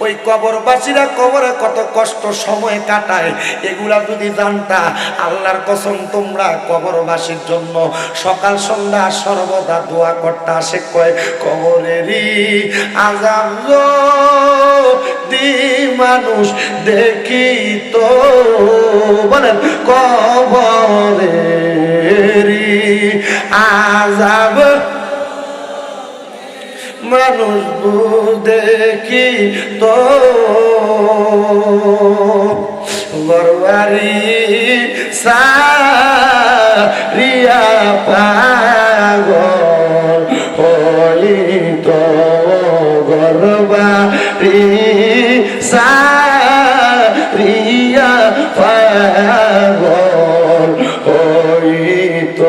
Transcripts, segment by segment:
ওই কবরবাসীরা কবরে কত কষ্ট সময় কাটায়, এগুলা যদি জানতা আল্লাহর কসম তোমরা কবরবাসীর জন্য সকাল সন্ধ্যা সর্বদা দোয়া করতে আসে। কয় কবরেরই আযাব যদি মানুষ দেখি তো, বলেন কবরেরই আযাব মানুষ দেখি তো, গরবারি সারিয়া পাগল হইত, গরবারি সারিয়া পাগল হইত।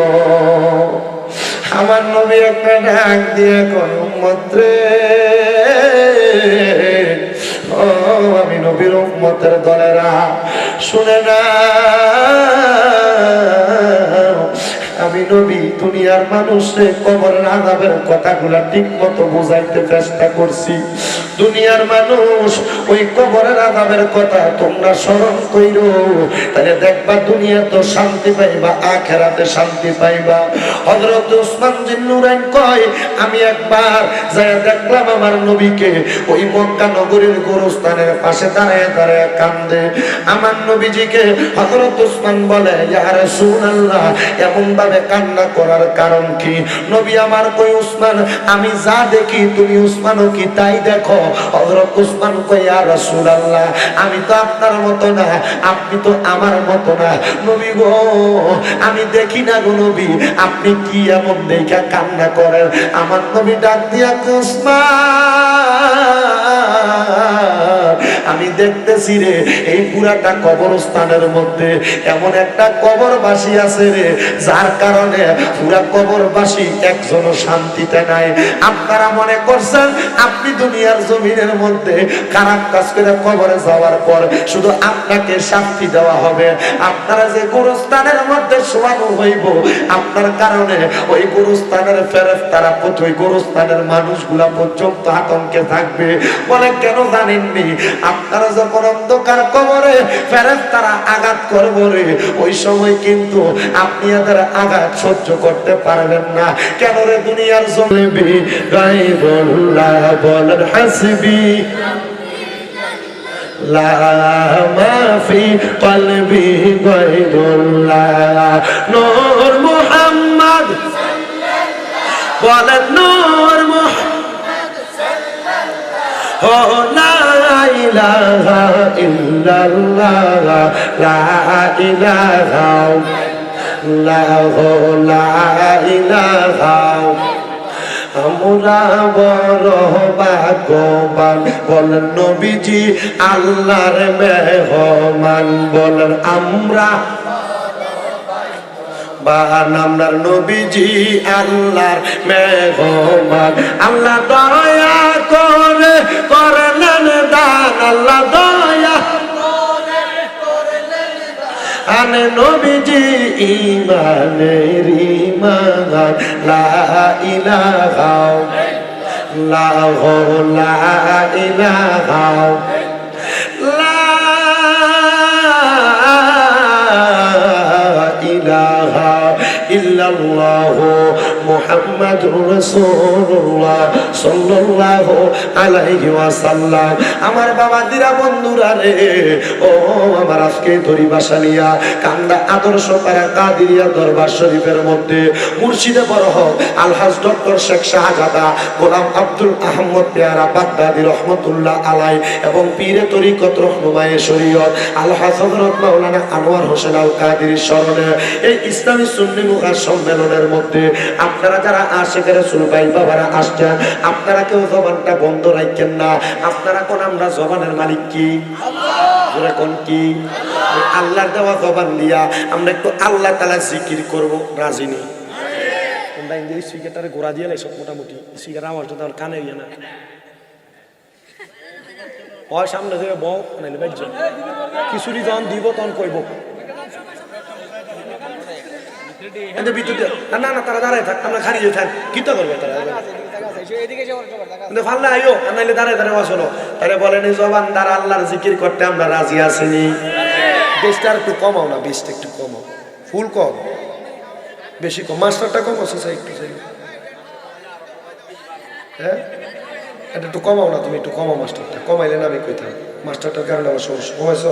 আমার নবী একটা ডাক দিয়ে কয় উম্মত রে, ও আমি নবীর উম্মতের দলেরা শুনে না, আমি নবী দুনিয়ার মানুষে কবরের আযাবের কথাগুলা ঠিক মতো বোঝাইতে চেষ্টা করছি। দুনিয়ার মানুষ ওই কবরের আযাবের কথা তোমরা স্মরণ কইরো, তাহলে দেখবা দুনিয়া তো শান্তি পাইবা, আখিরাতে শান্তি পাইবা। হযরত উসমান জিন্নুরাইন কয় আমি একবার যায় দেখলাম আমার নবীকে ওই মক্কা নগরীর গোরস্থানের পাশে দাঁড়ায় দাঁড়ায় কান্দে। আমার নবীজিকে হযরত উসমান বলে ইয়া রাসূলুল্লাহ এমন ভাবে কান্না করার কারণ কি? নবী আমার কই উসমান আমি যা দেখি তুমি উসমানও কি তাই দেখো? হযরত উসমান কই ইয়া রাসূলুল্লাহ আমি তো আপনার মতো না, আপনি তো আমার মতো না নবী গো, আমি দেখি না গো নবী, আপনি কি এমন দেখা কান্না করেন? আমার নবী ডাক দিয়া উসমান আমি দেখতেছি রে এই পুরাটা কবরস্থানের মধ্যে এমন একটা কবরবাসী আছে রে, যার কারণে পুরা কবরবাসী একজনও শান্তিতে নাই। আপনারা মনে করছেন আপনি দুনিয়ার জমিনের মধ্যে খারাপ কাজ করে কবরে যাওয়ার পর শুধু আপনাকে শান্তি দেওয়া হবে? আপনারা যে গোরস্থানের মধ্যে শোয়ানো হইব আপনার কারণে ওই গোরস্থানের ফেরেশতারা ওই গোরস্থানের মানুষগুলা পর্যন্ত আতঙ্কে থাকবে। বলে কেন জানেননি? আপনারা যখন অন্ধকার কবরে ফেরেশতারা আঘাত করবে রে, ওই সময় কিন্তু আপনি এদের আঘাত সহ্য করতে পারবেন না। কেন রে? দুনিয়ার জমিনে গায়বুল্লাহ বলেন হাসবি লা মাফি কলবি গায়বুল্লাহ, নূর মুহাম্মদ বলেন নূর মুহাম্মদ সাল্লাল্লাহু লা ইলাহা ইল্লাল্লাহ, লা ইলাহা লা ইলাহা। আমরা বড় ভাগ্যবান বলেন নবীজি আল্লাহর মেহমান, বলেন আমরা বানামদার নবীজি আল্লাহর মেহমান। আল্লাহ দয়া করে করলেন দান, আল্লাহ দয়া আনে নবীজি ঈমানের ঈমান, লা ইলাহা লা ইলাহা লা ইলাহা ইল্লাল্লাহু মুহাম্মাদুর রাসূলুল্লাহ সাল্লাল্লাহু আলাইহি ওয়াসাল্লাম। আমার বাবাদিরা বন্ধুরা রে, ও আমার আজকে ধরি বাসালিয়া কান্দা আদর্শ পাড়া কাদিরিয়া দরবার শরীফের মধ্যে মুর্শিদে বড় হক আলহাজ ডক্টর শেখ শাহজাদা গোলাম আব্দুল আহমদ পেয়ারা বাগদাদি রহমতুল্লাহ আলাই এবং পীরে তরিকত রহনুমায়ে শরীয়ত আলহাজ হযরত মাওলানা আনোয়ার হোসেন আল কাদিরীর স্মরণে এই ইসলামী সুন্নি মুখার সম্মেলনের মধ্যে আপনারা যারা আশিকের রাসূল ভাই বাবারা আসছেন, আপনারা কেউ জবানটা বন্ধ রাখেন না। আপনারা কোন আমরা জবানের মালিক কি? আল্লাহ। জোরে কোন কি? আল্লাহর দেওয়া জবান দিয়া আমরা একটু আল্লাহ তাআলা জিকির করব, রাজি নেই? তোমরা ইংলিশ সিগারেটারে গোড়া দিয়ে লাইছো মোটামুটি, সিগারেট আওয়াজটা তার কানে ইয়া না হয়, সামনে থেকে বউ নাইলে বাইজ কিছুরি যখন দিব তখন কইব এদের ভিতরে না না তারা দাঁড়ায় থাক, আমরা খারিয়ে থাক, কি তো করবে তারা? ফাল্লা আইও নাইলে দাঁড়ায় দাঁড়ায় বসলো। তাহলে বলেন এই জবান দ্বারা আল্লাহর জিকির করতে আমরা রাজি আসিনি। বেশটা আর একটু কমাও না, বেশটা একটু কমাও, ফুল কম বেশি কম, মাস্টারটা কম আছে একটু চাই। হ্যাঁ এটা একটু কমাও না, তুমি একটু কমাও মাস্টারটা, কমাইলে না আমি কইতাম মাস্টারটার কারণে আমার সমস্যা কমাইছ।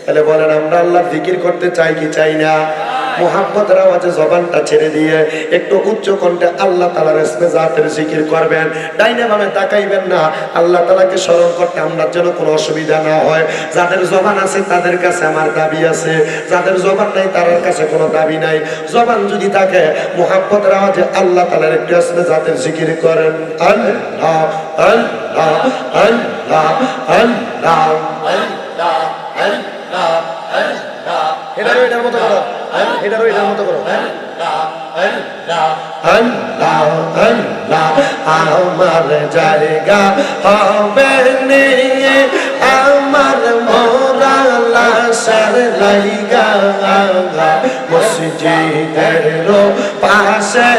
তাহলে বলেন আমরা আল্লাহর জিকির করতে চাই কি চাই না? মুহাব্বতের আওয়াজে জবানটা ছেড়ে দিয়ে একটু উচ্চ কণ্ঠে আল্লাহ তাআলার ইসমে জাতের জিকির করবেন। ডাইনে বামে তাকাইবেন না, আল্লাহ তাআলাকে স্মরণ করতে আমরা যেন কোনো অসুবিধা না হয়। যাদের জবান আছে তাদের কাছে আমার দাবি আছে, যাদের জবান নাই তাদের কাছে কোনো দাবি নাই। জবান যদি থাকে মুহাব্বতের আওয়াজে আল্লাহ তাআলার একটু ইসমে জাতের জিকির করেন। আল্লাহ আল্লাহ আল্লাহ আল্লাহ আল্লাহ আল্লাহ আল্লাহ। এটারও এটার মতো করো, এটারও এটার মতো করো। আল্লাহ আল্লাহ আমার জায়গা হবে নিয়ে আমার মোরা লাশের লাইগা, মসজিদের পাশে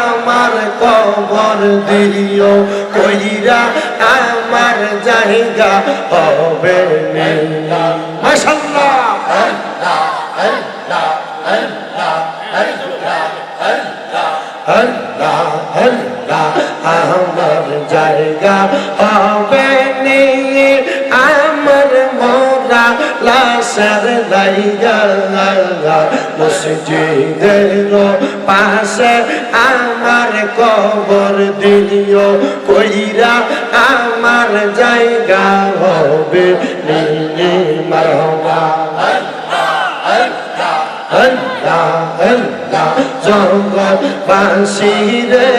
আমার কবর দিও কইরা আমার জায়গা হবে নিয়ে। মাশাআল্লাহ আল্লাহ আল্লাহ আল্লাহ আল্লাহ আল্লাহ আল্লাহ আমার জায়গা হবে নিয়ে আমার মোরা লাশের লাইগা, মসজিদের পাশে আমার কবর দিও কইরা আমার জায়গা হবে নিয়ে। মারহাবা আল্লাহ আল্লাহ জগৎবাসী রে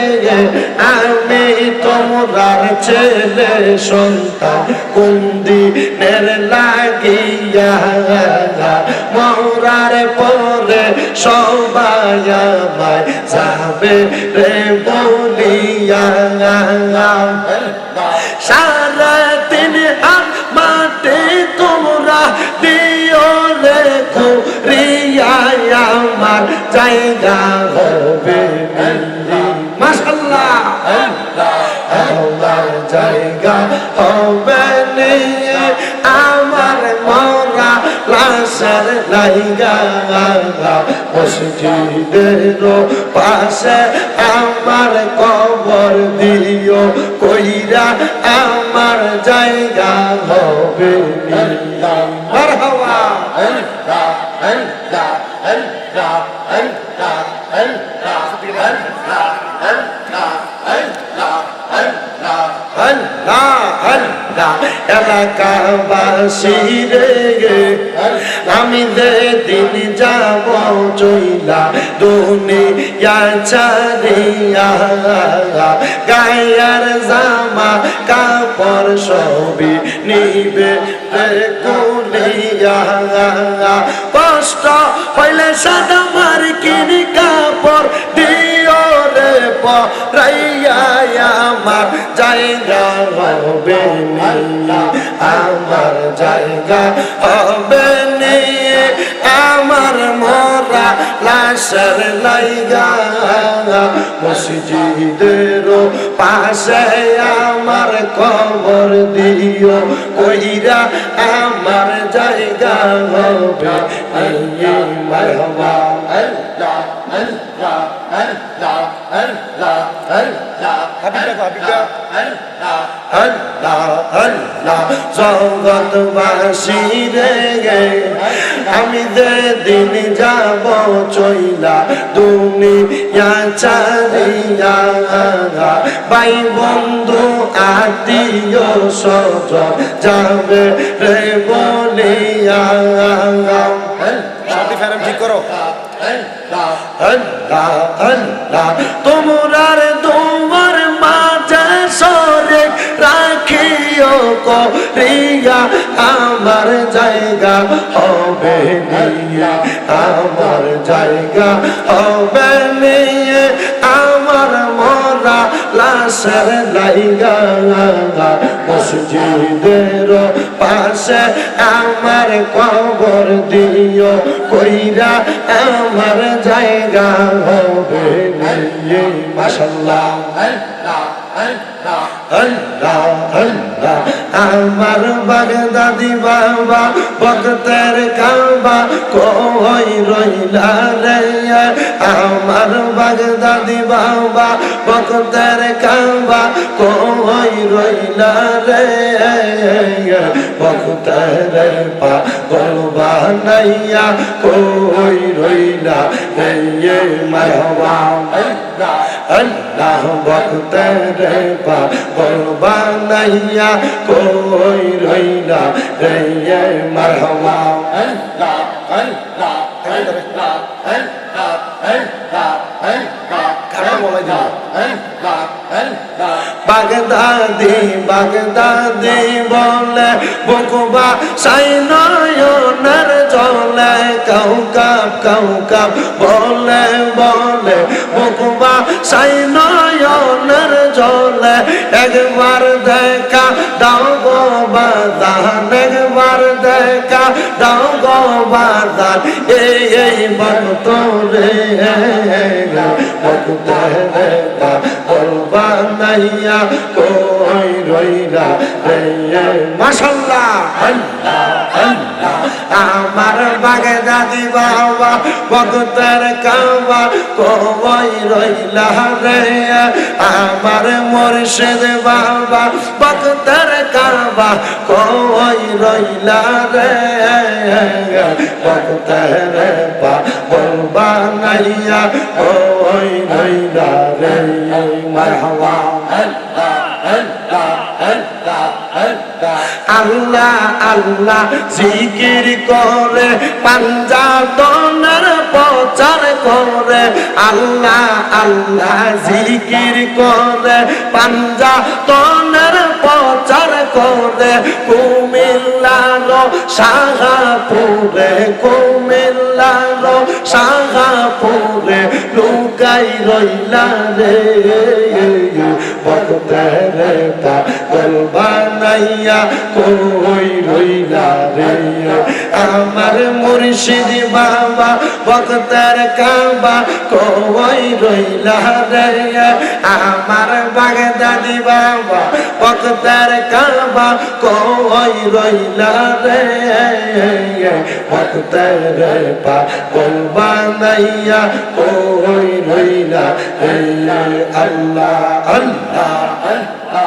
আমি তোমরার ছেলে সন্তান কোন দিনের লাগিয়া, মরার পরে সবাই আমায় যাবে রে বলিয়া। সারা দিন মাটি তোমরা দিও রে খুরিয়া আমার জায়গা হবে। মাশাআল্লাহ আমার জায়গা হবে নিয়ে আমার মোরা লাশের লাইগা, মসজিদের পাশে আমার কবর দিও কইরা আমার জায়গা হবে। মারহাবা আল্লাহ আল্লাহ আল্লাহ আল্লাহ আল্লাহ আল্লাহ আল্লাহ আল্লাহ আল্লাহ আল্লাহ। এলাকাবাসী রে আমি যেদিন যাব চইলা দুনিয়া ছাড়িয়া, গায়ের জামা কাপড় সবই নিবে কুলিয়া, কষ্ট হইলে সাদা মার্কিন কাপড় দিও রে পরাইয়া আমার জায়গা হবে নিয়ে, আমার জায়গা হবে নিয়ে আমার মোরা লাশের লাইগা, মসজিদের পাশে আমার কবর দিও কইরা আমার জায়গা হবে নিয়ে। মারহাবা আল্লাহ আল্লাহ আল্লাহ আল্লাহ আল্লাহ হাবিবা আল্লাহ আল্লাহ আল্লাহ। জগৎবাসী রে আমি যেদিন যাব চইলা দুনিয়া ছাড়িয়া, ভাই বন্ধু আত্মীয় স্বজন যাবে রে বলিয়া। ঠিক করো আল্লাহ আল্লাহ তোমরার তোমার মাঝে সরে রাখিও করিয়া আমার জায়গা হবে নিয়ে, আমার জায়গা হবে নিয়ে আমার মোরা লাশের লাইগা, মসজিদের পাশে আমার কবর দিও কইরা আমার জায়গা হবে নিয়ে মাশাআল্লাহ আল্লাহ আল্লাহ আমার বাগদাদি বাবা বক্তের কাবা কই রইলা রে আমার বাগদাদি বাবা বক্তের কাবা কই রইলা রে বক্তের পাগল বানাইয়া কই রইলা রে মারহাবা আল্লাহ বক্তের পাগল বানাইয়া কই রইলা রে মারহাবা আল্লাহ আল্লাহ আল্লাহ আল্লাহ আল্লাহ কারা বলে দাও বাগদাদি বাগদাদি বলে বকুবা সাইনয়নের জলে কাউকাব বলে বলে বকুবা সাইনয়নের জলে একবার দেখা দাও গো বাদান একবার দেখা দাও গো বাদান এই ভক্ত রে ভক্ত রে বলবা নাইয়া কই রইলা রে মাশাআল্লাহ আল্লাহ আল্লাহ আমার বাগদাদি বাবা বক্তের কাবা কই রইলা রে আমার মুর্শিদ বাবা বক্তের কাবা কই রইলা রে বক্তের পা বলবা নাইয়া কই রইলা রে মারহাবা আল্লাহ আল্লাহ আল্লাহ আল্লাহ আল্লাহ জিকির করে পাঞ্জাতনের প্রচার করে আল্লাহ আল্লাহ জিকির করে পাঞ্জাতনের প্রচার করে কুমিল্লার শাহপুরে কুমিল্লার শাহপুরে লুকাই রইলা রে বক্তের পাগল বানাইয়া কই রইলা রে আমার মুর্শিদ বাবা বক্তের কাবা কই রইলা রে আমার বাগদাদি বাবা বক্তের কাবা কই রইলা রে বক্তের পাগল বানাইয়া কই রইলা রে আল্লাহ আল্লাহ আল্লাহ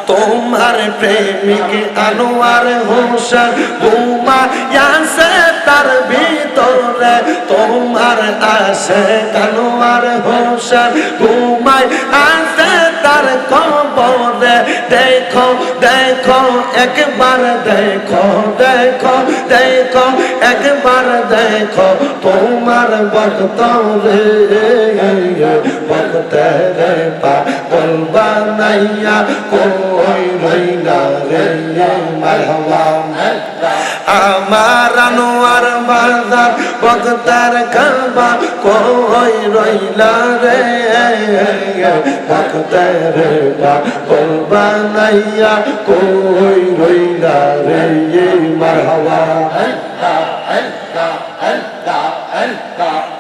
তোমার প্রেমিক আনোয়ার হোসেন ঘুমাইয়াছে তার ভিতরে তোমার আসে আনোয়ার হোসেন ঘুমাই আছে তার কবরে দেখো দেখো একবার দেখো দেখো দেখো একবার দেখো তোমার ভক্ত রে ভক্তের পাগল বানাইয়া কই রইলা রে মারহাবা আমার আনোয়ার বাজার ভক্তের কাবা কই রইলা রে ভক্তের পাগল বানাইয়া কই রইলা রে মারহাবা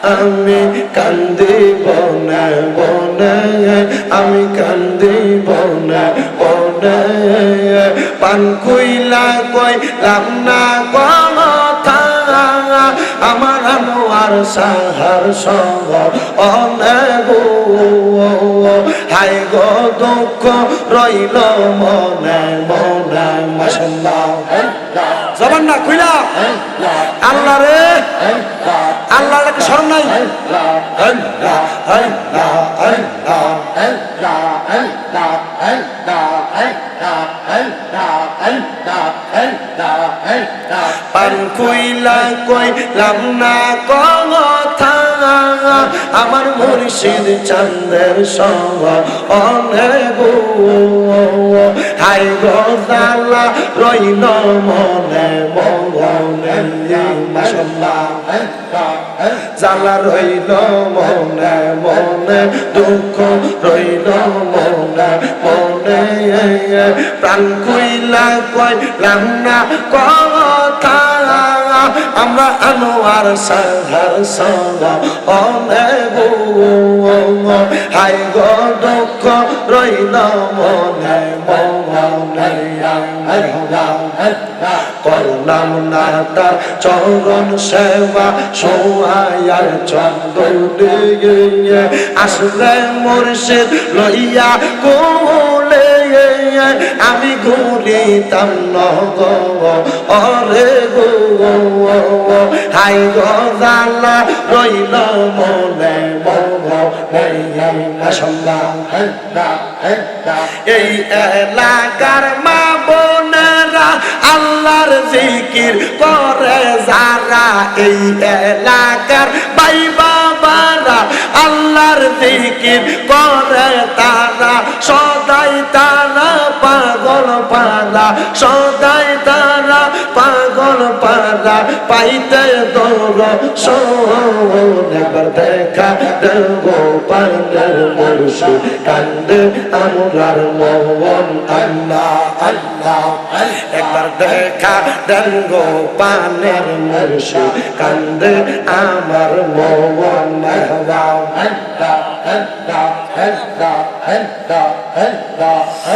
আমি কান্দিব না বনে আমি কান্দিব না বনে পান কইলা কইলাম না কথা আমার আনোয়ার সাহার সঙ্গ অনেক হাই গো দুঃখ রইল মনে মনে মাশাআল্লাহ জবান না কইলা আল্লাহ রে আল্লাহ রে শরণ নাই আল্লাহ আল্লাহ আল্লাহ আল্লাহ আল্লাহ আল্লাহ পান কইলা কইলাম না কথা আমার মুর্শিদ চাঁদের সঙ্গ অনেক হাই গো জালা রইল মনে মনে মাশাআল্লাহ জালা রইল মনে মনে দুঃখ রইল মনে মনে প্রাণ কইলা কইলাম না কথা আমরা আনোয়ার সাহার সঙ্গ অনেক হাই গো দুঃখ রইল মনে মনে করলাম না তার চরণ সেবা সোহায়ার চন্দনে আসলে মুর্শিদ লইয়া কোলে আমি ঘুরিতাম নরে গো হাই গো জালা রইল মনে মনে মাশাআল্লাহ এই এলাকার মা বোনেরা আল্লাহর জিকির করে যারা এই এলাকার ভাই বাবারা আল্লাহর জিকির করে তারা সদাই তারা পাগল পারা সদাই তারা পাগল পারা পাইতে দৌড় একবার দেখা দেব পানের মুর্শিদ কান্দে আমরার মন আল্লাহ আল্লাহ একবার দেখা দেন গো পানের মুর্শিদ কান্দে আমার মন আল্লাহ আল্লাহ আল্লাহ আল্লাহ আল্লাহ আল্লাহ আল্লাহ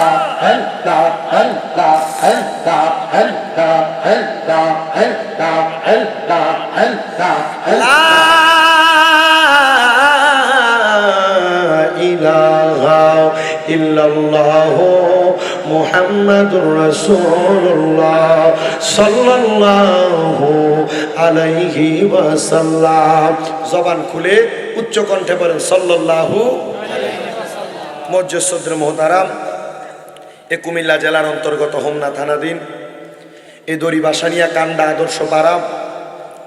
আল্লাহ আল্লাহ আল্লাহ আল্লাহ আল্লাহ আল্লাহ আল্লাহ আল্লাহ আল্লাহ আল্লাহ লা ইলাহা ইল্লাল্লাহ মুহাম্মাদুর রাসূলুল্লাহ সাল্লাল্লাহু আলাইহি ওয়াসাল্লাম জবান খুলে উচ্চ কণ্ঠে বলেন সাল্লাল্লাহু আলাইহি ওয়াসাল্লাম মজ্জসদ্র মুহতারাম এ কুমিল্লা জেলার অন্তর্গত হোমনা থানাধীন এই দড়িবাসানিয়া কান্ডা আদর্শ পাড়া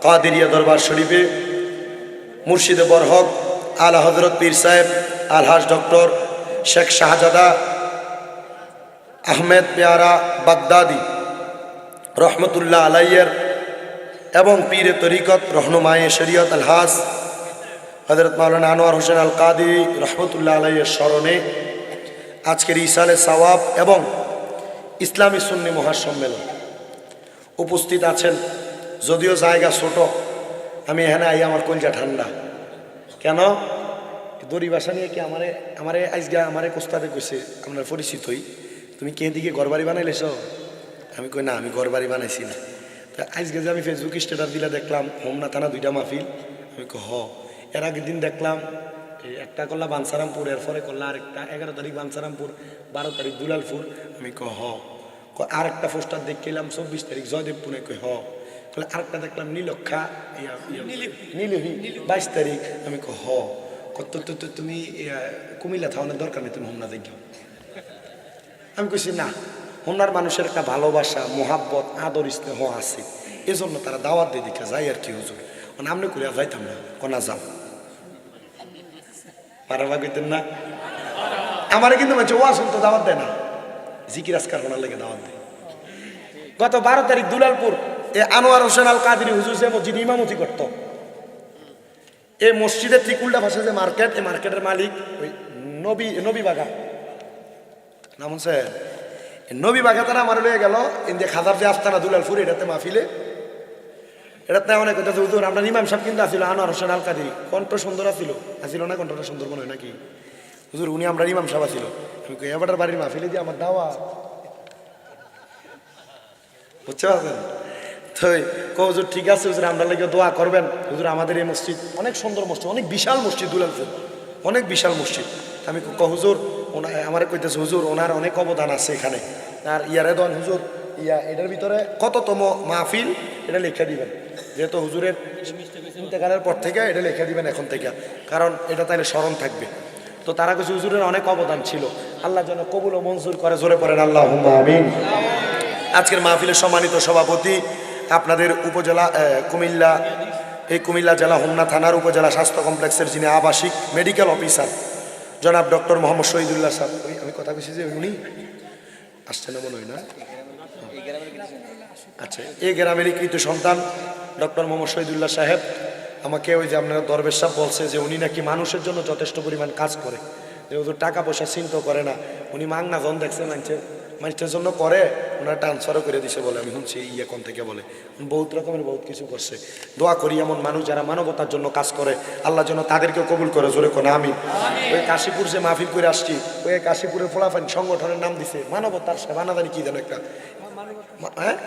কাদেরিয়া দরবার শরীফে মুর্শিদে বরহক আলা হযরত পীর সাহেব আলহাজ ডক্টর শেখ শাহজাদা আহমেদ পেয়ারা বাগদাদি রহমতুল্লাহ আলাইয়ের এবং পীরে তরিকত রহনুমায়ে শরীয়ত আলহাজ হযরত মাওলানা আনোয়ার হোসেন আল কাদি রহমতুল্লাহ আলাইয়ের স্মরণে আজকের ইসালে সওয়াব এবং ইসলামী সুন্নি মহাসম্মেলন উপস্থিত আছেন। যদিও জায়গা ছোট, আমি এখানে আই আমার কলজা ঠান্ডা। কেন দড়ি বাসা নিয়ে কি আমারে আজকে আমারে কোস্তাদে কইছে আপনার পরিচিতই, তুমি কে দিকে ঘরবাড়ি বানাইলেছ? আমি কই না, আমি ঘরবাড়ি বানাইছি না। তা আজকে যে আমি ফেসবুক স্ট্যাটাস দিলে দেখলাম হোমনা থানা 2টা মাহফিল। আমি কই হ, এর আগের দিন দেখলাম একটা করলা বাঞ্ছারামপুর, এরপরে করলা আরেকটা 11 তারিখ বাঞ্ছারামপুর, 12 তারিখ দুলালপুর। আমি কই হ। আরেকটা পোস্টার দেখলাম 24 তারিখ জয়দেবপুরে। কই হ। তাহলে আরেকটা দেখলাম নীলক্ষা নীলহি 22 তারিখ। আমি কই হ। কত তুমি কুমিল্লা থাওয়ানোর দরকার নেই, তুমি হোমনা দেখো। আমি কইছি না, হোমনার মানুষের একটা ভালোবাসা মোহাব্বত আদর স্নেহ আছে, এজন্য তারা দাওয়াত দিয়ে দেখা যায় আর কি। হুজুর আমনে করে যাইতাম না, কোনা যাও পারাবা কইতেন না। আমারে কিন্তু বলছে ও আসুন তো দাওয়াত দেয় না, জিকির আজকার হোনার লেগে দাওয়াত দেয়। গত 12 তারিখ দুলালপুর আনোয়ার হোসেন আল কাদিনী হুজুর যে মসজিদ ইমামতি করত, এই মসজিদের ঠিক উল্টা পাশে যে মার্কেট, এই মার্কেটের মালিক ওই নবী বাগা নাম হচ্ছে নবী বাগা। তারা আমার লয়ে গেল ইন্দিয়া খাজার যে আস্তানা দুলালপুর, এটাতে মাহফিলে। এটাতে অনেক কথা হুজুর আমরা ইমাম সাহেব কিন্তু আসিল আনোয়ার হোসেন আল কাদিনী, কণ্ঠ সুন্দর আসিল না? কণ্ঠটা সুন্দর মনে হয় নাকি হুজুর? উনি আমরা ইমাম সাহেব আসিল। আমি কই এবার বাড়ির মাহফিলে দিয়ে আমার দাওয়া, বুঝতে পারছেন তো? হুজুর ঠিক আছে হুজুর, আমরা লেগে দোয়া করবেন। হুজুর আমাদের এই মসজিদ অনেক সুন্দর মসজিদ, অনেক বিশাল মসজিদ দুলালপুর, অনেক বিশাল মসজিদ। আমি হুজুর আমার কইতেছে হুজুর ওনার অনেক অবদান আছে এখানে। আর ইয়ারে দন হুজুর এটার ভিতরে কততম মাহফিল এটা লেখা দিবেন, যেহেতু হুজুরের ইন্তেকালের পর থেকে এটা লেখা দিবেন এখন থেকে, কারণ এটা তাইলে স্মরণ থাকবে। তো তারা কিছু হুজুরের অনেক অবদান ছিল, আল্লাহ যেন কবুল ও মঞ্জুর করে। জোরে পড়েন আল্লাহুম্মা আমিন। আজকের মাহফিলের সম্মানিত সভাপতি আপনাদের উপজেলা কুমিল্লা এই কুমিল্লা জেলা হোমনা থানার উপজেলা স্বাস্থ্য কমপ্লেক্সের যিনি আবাসিক মেডিকেল অফিসার জনাব ডক্টর মোহাম্মদ শহীদুল্লাহ সাহেব, আমি কথা বলছি যে উনি আসছেন না মনে হয় না? আচ্ছা, এই গ্রামেরই কৃত সন্তান ডক্টর মোহাম্মদ শহীদুল্লাহ সাহেব আমাকে ওই যে আপনারা দরবেশ সাহেব বলছে যে উনি নাকি মানুষের জন্য যথেষ্ট পরিমাণ কাজ করে, যে ওদের টাকা পয়সা চিন্তা করে না, উনি মাংনা জন দেখছে মানুষের জন্য করে, ওনারা ট্রান্সফারও করে দিছে বলে আমি শুনছি কোন থেকে বলে, বহুত রকমের বহুত কিছু করছে। দোয়া করি এমন মানুষ যারা মানবতার জন্য কাজ করে আল্লাহ যেন তাদেরকে কবুল করে, জোরে কোন আমি। ওই কাশীপুর যে মাহফিল করে আসছি, ওই কাশীপুরের ফোলাফান সংগঠনের নাম দিছে মানবতার সেবানাদারি কি যেন একটা, হ্যাঁ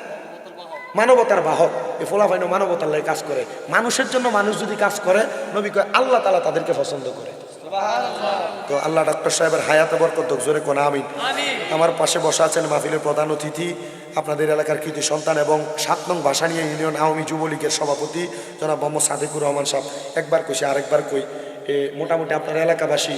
মানবতার বাহক। এই ফোলাফাইনও মানবতার লাগে কাজ করে, মানুষের জন্য মানুষ যদি কাজ করে নবী কয় আল্লাহ তাআলা তাদেরকে পছন্দ করে। তো আল্লাহ ডক্টর সাহেবের হায়াতে বরকত হোক, জোরে কোন আমিন। আমার পাশে বসা আছেন মাহফিলের প্রধান অতিথি, আপনাদের এলাকার কৃতি সন্তান এবং 7 নং ভাসানিয়া ইউনিয়ন আওয়ামী যুবলীগের সভাপতি জনাব মোহাম্মদ সাদেকুর রহমান সাহেব। একবার কইছি আরেকবার কই, মোটামুটি আপনার এলাকাবাসী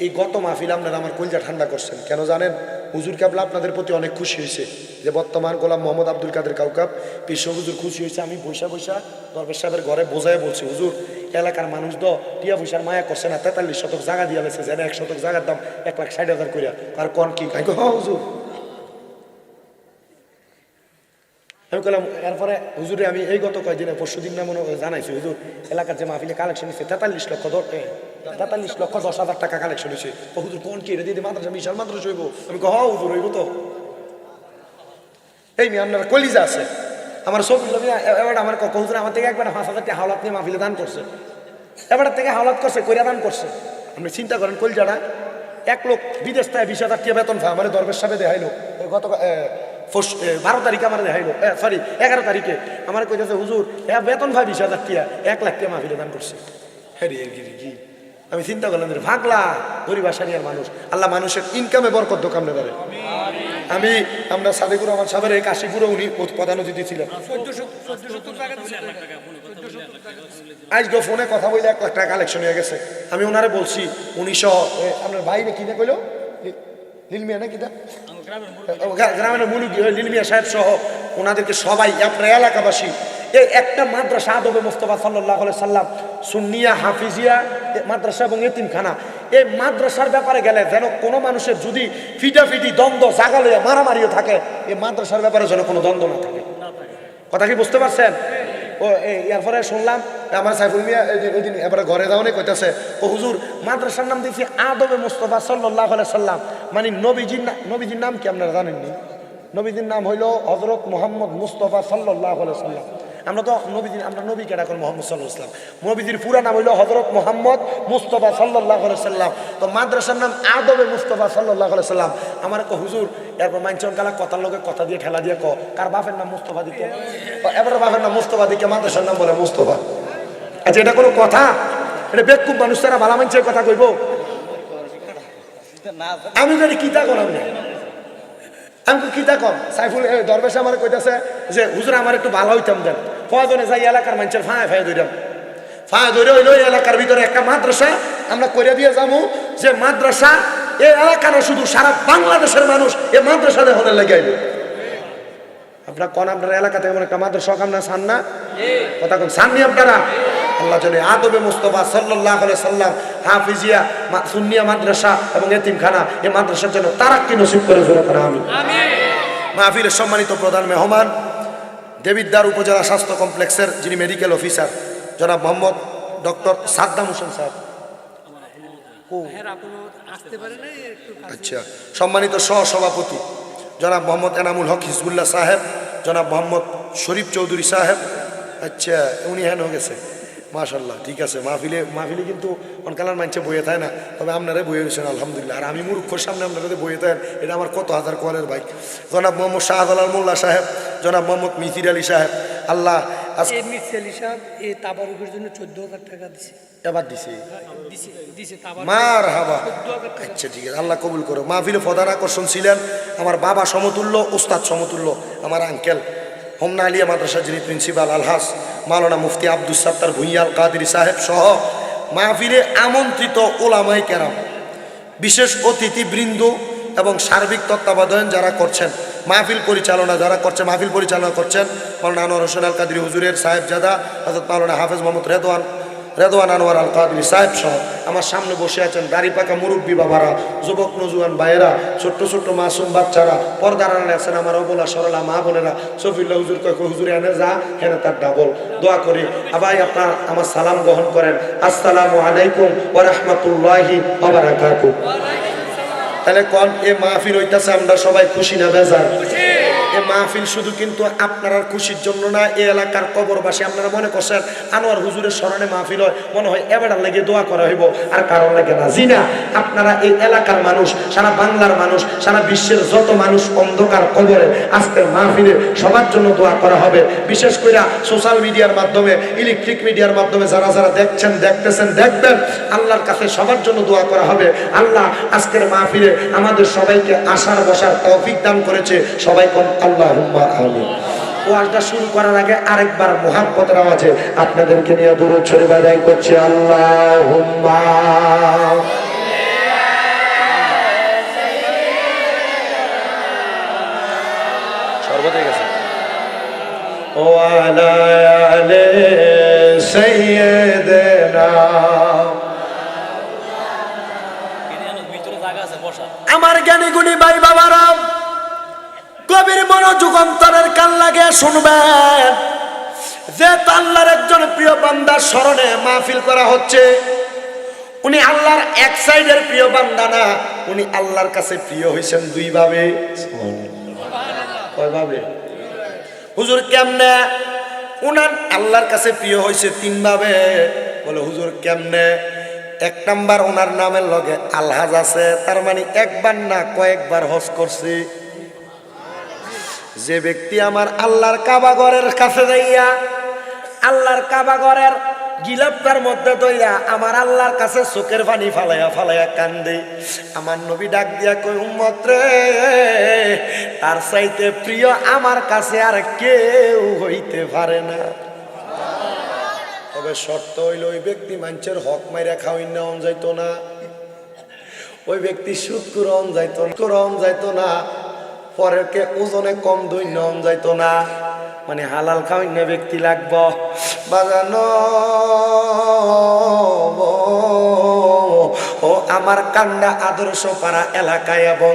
এই গত মাহফিল আপনারা আমার কলজা ঠান্ডা করছেন। কেন জানেন? হুজুর কাবলা আপনাদের প্রতি অনেক খুশি হয়েছে যে বর্তমান গোলাম মোহাম্মদ আব্দুল কাদের কাউকাব বিশ্ব হুজুর খুশি হয়েছে। আমি বৈশা দরবেশ সাহেবের ঘরে বোঝায় বলছি, হুজুর এলাকার মানুষ তো টিয়া পয়সার মায়া করছে না, 43 শতক জায়গা দিয়ে গেছে, যেন 1 শতক জায়গার দাম 1,60,000 করিয়া। আর কন কি হুজুর? আমি বললাম এরপরে হুজুরে আমি এই গত কয়েকদিনে পরশুদিন না মনে জানাইছি, হুজুর এলাকার যে মাহফিলে কালেকশন হয়েছে 43 লক্ষ 10,00,000 টাকা কালেকশন হয়েছে। হুজুর কোন কি রে দিদি মাদ্রাসা বিশাল মাদ্রাসা হইব? আমি হুজুর হইব তো এই মেয়ে আপনার কলিজা আছে। আমার সব এবার আমার হুজুর আমার থেকে একবার 5,000 টাকা হাওলাত নিয়ে মাহফিলে দান করছে, এবার থেকে হাওলাত করছে, কইরা দান করছে। আপনি চিন্তা করেন কলিজাটা। 1 লোক বিদেশ থেকে 20,000 টাকা বেতন পায়, আমার দরবেশ সাহেবে দেখাইলো গত 12 তারিখে আমার দেখাইলো, সরি 11 তারিখে আমার কইতেছে হুজুর বেতন পায় 20,000 টাকা, 1 লাখ টাকা মাহফিলে দান করছে। হ্যাঁ কি আমি চিন্তা করলাম ভাগলা গরিব আসারিয়ার মানুষ, আল্লাহ মানুষের ইনকামে বরকত দোকান দেবে। আমরা সাদেকুর রহমান সাহেবের এই কাশীপুরে উনি প্রধান অতিথি ছিলেন। আজকে ফোনে কথা বলে 1 লাখ টাকা কালেকশন হয়ে গেছে। আমি ওনারে বলছি 1900 আপনার ভাই না কিনে কইলো লিলমিয়া না কিনা গ্রামের মুলুকি লিলমিয়া সাহেব সহ ওনাদেরকে সবাই আপনার এলাকাবাসী এই একটা মাদ্রাসা আদবে মুস্তাফা সাল্লাল্লাহু আলাইহি সাল্লাম সুন্নিয়া হাফিজিয়া মাদ্রাসা এবং এতিমখানা, এই মাদ্রাসার ব্যাপারে গেলে যেন কোনো মানুষের যদি ফিটাফিটি দ্বন্দ্ব জাগালে মারামারিও থাকে, এই মাদ্রাসার ব্যাপারে যেন কোনো দ্বন্দ্ব না থাকে। কথা কি বুঝতে পারছেন? ও এরপরে শুনলাম আমার সাইফুল মিয়া ওই দিন এবারে ঘরে যাওয়া নেই কইতেছে, ও হুজুর মাদ্রাসার নাম দিয়েছি আদবে মুস্তাফা সাল্লাল্লাহু আলাইহি সাল্লাম, মানে নবীজির নাম কি আপনারা জানেননি? নবীজির নাম হইল হযরত মুহাম্মদ মুস্তাফা সাল্লাল্লাহু আলাইহি সাল্লাম। আমরা তো আমরা নবীকে ডাকল মোহাম্মদ সাল্লাল্লাহু আলাইহি ওয়াসাল্লাম, নবীজির পুরা নাম হইল হযরত মুহাম্মদ মুস্তাফা সাল্লাল্লাহু আলাইহি সাল্লাম। তো মাদ্রাসার নাম আদবে মুস্তাফা সাল্লাল্লাহু আলাইহি সাল্লাম। আমার হুজুর এরপর মানচন কালা কথার লোকে কথা দিয়ে ঠেলা দিয়ে কার বাপের নাম মুস্তাফা দিকে, এবার বাপের নাম মুস্তাফা দিকে মাদ্রাসার নাম বলে মুস্তাফা। আচ্ছা এটা কোনো কথা? এটা বেকুব মানুষ তারা ভালো মানুষের কথা কইব? আমি যদি কিতা করলাম না, আমি কিতা কম সাইফুল দরবেশ আমার কইতেছে যে হুজুর আমার একটু ভালো হইতাম দেন, প্রয়োজনে যাই এলাকার মানুষের ফাঁয়া ধরিলাম, ফাঁয়া ধরে হইলো এলাকার ভিতরে একটা মাদ্রাসা আমরা করে দিয়ে যাবো, যে মাদ্রাসা এই এলাকার শুধু সারা বাংলাদেশের মানুষ এই মাদ্রাসা দেখতে লাগাইল। আপনারা কোন আপনার এলাকাতে এমন একটা মাদ্রাসা কামনা চান না? কথা কোন চাননি আপনারা? আল্লাহ জানে আদবে মুস্তাফা সাল্লাল্লাহু আলাইহি সাল্লাম হাফিজিয়া সুন্নিয়া মাদ্রাসা এবং এতিমখানা এই মাদ্রাসার জন্য তারাক্কি নসিব করে জোরে করে আমিন। মাহফিলের সম্মানিত প্রধান মেহমান দেবিদ্বার উপজেলা স্বাস্থ্য কমপ্লেক্সের যিনি মেডিকেল অফিসার জনাব মোহাম্মদ ডক্টর সাদ্দাম হোসেন সাহেব। আচ্ছা, সম্মানিত সহসভাপতি জনাব মোহাম্মদ এনামুল হক হিজবুল্লাহ সাহেব, জনাব মোহাম্মদ শরীফ চৌধুরী সাহেব। আচ্ছা উনি হ্যাঁ হয়ে গেছে মাশাল্লাহ, ঠিক আছে। মাহফিলে কিন্তু অনকালার মানুষে বইয়ে থাকে না, তবে আপনারাই বইয়ে গেছেন আলহামদুলিল্লাহ। আর আমি মূর্খর সামনে আপনারা বইয়ে থাকেন, এটা আমার কত হাজার কোয়ালের ভাই। জনাব মোহাম্মদ শাহজালাল মোল্লা সাহেব, জনাব মোহাম্মদ মিথির আলী সাহেব। আল্লাহ জন্য 14,000 টাকা দিছে, এবার দিছে মার হাবা। আচ্ছা ঠিক আছে, আল্লাহ কবুল করো। মাহফিলে প্রধান আকর্ষণ ছিলেন আমার বাবা সমতুল্য, উস্তাদ সমতুল্য, আমার আঙ্কেল হোমনা আলিয়া মাদ্রাসা যিনি প্রিন্সিপাল আলহাজ মাওলানা মুফতি আব্দুস সাত্তার ভুঁইয়াল কাদেরী সাহেব সহ মাহফিলে আমন্ত্রিত ওলামায়ে কেরাম, বিশেষ অতিথিবৃন্দ এবং সার্বিক তত্ত্বাবধান যারা করছেন, মাহফিল পরিচালনা যারা করছে, মাহফিল পরিচালনা করছেন মাওলানা আনোয়ার হোসেন আল কাদরি হুজুরের সাহেবজাদা হযরত মাওলানা হাফেজ মোহাম্মদ রেদওয়ান আনোয়ার আল কাদরি সাহেব সহ আমার সামনে বসে আছেন দাড়ি পাকা মুরব্বী বাবারা, যুবক নজুয়ান ভাইয়েরা, ছোট্ট ছোট্ট মাসুম বাচ্চারা, পর্দার আড়ালে আছেন আমার অবলা সরলা মা বোনেরা। সফিউল্লাহ হুজুর কয় হুজুর এনে যা হেনে তার ডাবল দোয়া করি। আবাই আপনার আমার সালাম গ্রহণ করেন। আসসালামু আলাইকুম ওয়া রাহমাতুল্লাহি ওয়া বারাকাতুহু। তাহলে কোন এ মাহফিল হইতাছে আমরা সবাই খুশি না বেজার? এ মাহফিল শুধু কিন্তু আপনারা খুশির জন্য না, এই এলাকার কবরবাসী আপনারা মনে করছেন আনোয়ার হুজুরের স্মরণে মাহফিল হয়, মনে হয় এবারে লাগে দোয়া করা হইব আর কারণ লাগে না। জি না, আপনারা এই এলাকার মানুষ, সারা বাংলার মানুষ, সারা বিশ্বের যত মানুষ অন্ধকার কবরে আজকের মাহফিলে সবার জন্য দোয়া করা হবে। বিশেষ করে সোশ্যাল মিডিয়ার মাধ্যমে, ইলেকট্রিক মিডিয়ার মাধ্যমে যারা যারা দেখছেন, দেখতেছেন, দেখবেন, আল্লাহর কাছে সবার জন্য দোয়া করা হবে। আল্লাহ আজকের মাহফিলে আমাদের সবাইকে আসার বসার তৌফিক দান করেছে। সবাই কোন আল্লাহুম্মা আমিন। ওয়াজটা শুরু করার আগে আরেকবার মুহাব্বতের আওয়াজে আপনাদেরকে নিয়ে দুরূদ শরীফ আদায় করছি। আল্লাহুম্মা শরবত হয়ে গেছে। ওয়া আলা আলি সাইয়্যিদিনা। আমার জ্ঞানী গুণী ভাই বাবারা, কবির মনোযোগ অন্তরের কান লাগে শুনবেন। যে আল্লাহর একজন প্রিয় বান্দার স্মরণে মাহফিল করা হচ্ছে, উনি আল্লাহর এক সাইডের প্রিয় বান্দা না, উনি আল্লাহর কাছে প্রিয় হয়েছেন দুই ভাবে। কয় ভাবে? হুজুর কেমনে? উনার আল্লাহর কাছে প্রিয় হয়েছে তিন ভাবে। বলে হুজুর কেমনে? এক নাম্বার, ওনার নামের লগে আলহাজ আছে, তার মানে একবার না কয়েকবার হজ করছে। যে ব্যক্তি আমার আল্লাহর কাবা ঘরের কাছে যাইয়া আল্লাহর কাবা ঘরের গিলাপটার মধ্যে দইয়া আমার আল্লাহর কাছে চোখের পানি ফালাইয়া ফালাইয়া কান্দে, আমার নবী ডাক দিয়া কই উম্মত রে, তার চাইতে প্রিয় আমার কাছে আর কেউ হইতে পারে না। তবে শর্ত হইল ওই ব্যক্তি মানুষের হক মাইরা খাওয়াই নেওয়া যাইতো না, ওই ব্যক্তি সুদ করন যাইতো না, পরেরকে ওজনে কম দই নেওয়া যাইতো না, মানে হালাল খাওয়াই না ব্যক্তি লাগবো। বাজানো ও আমার কান্ডা আদর্শ পাড়া এলাকায় এবং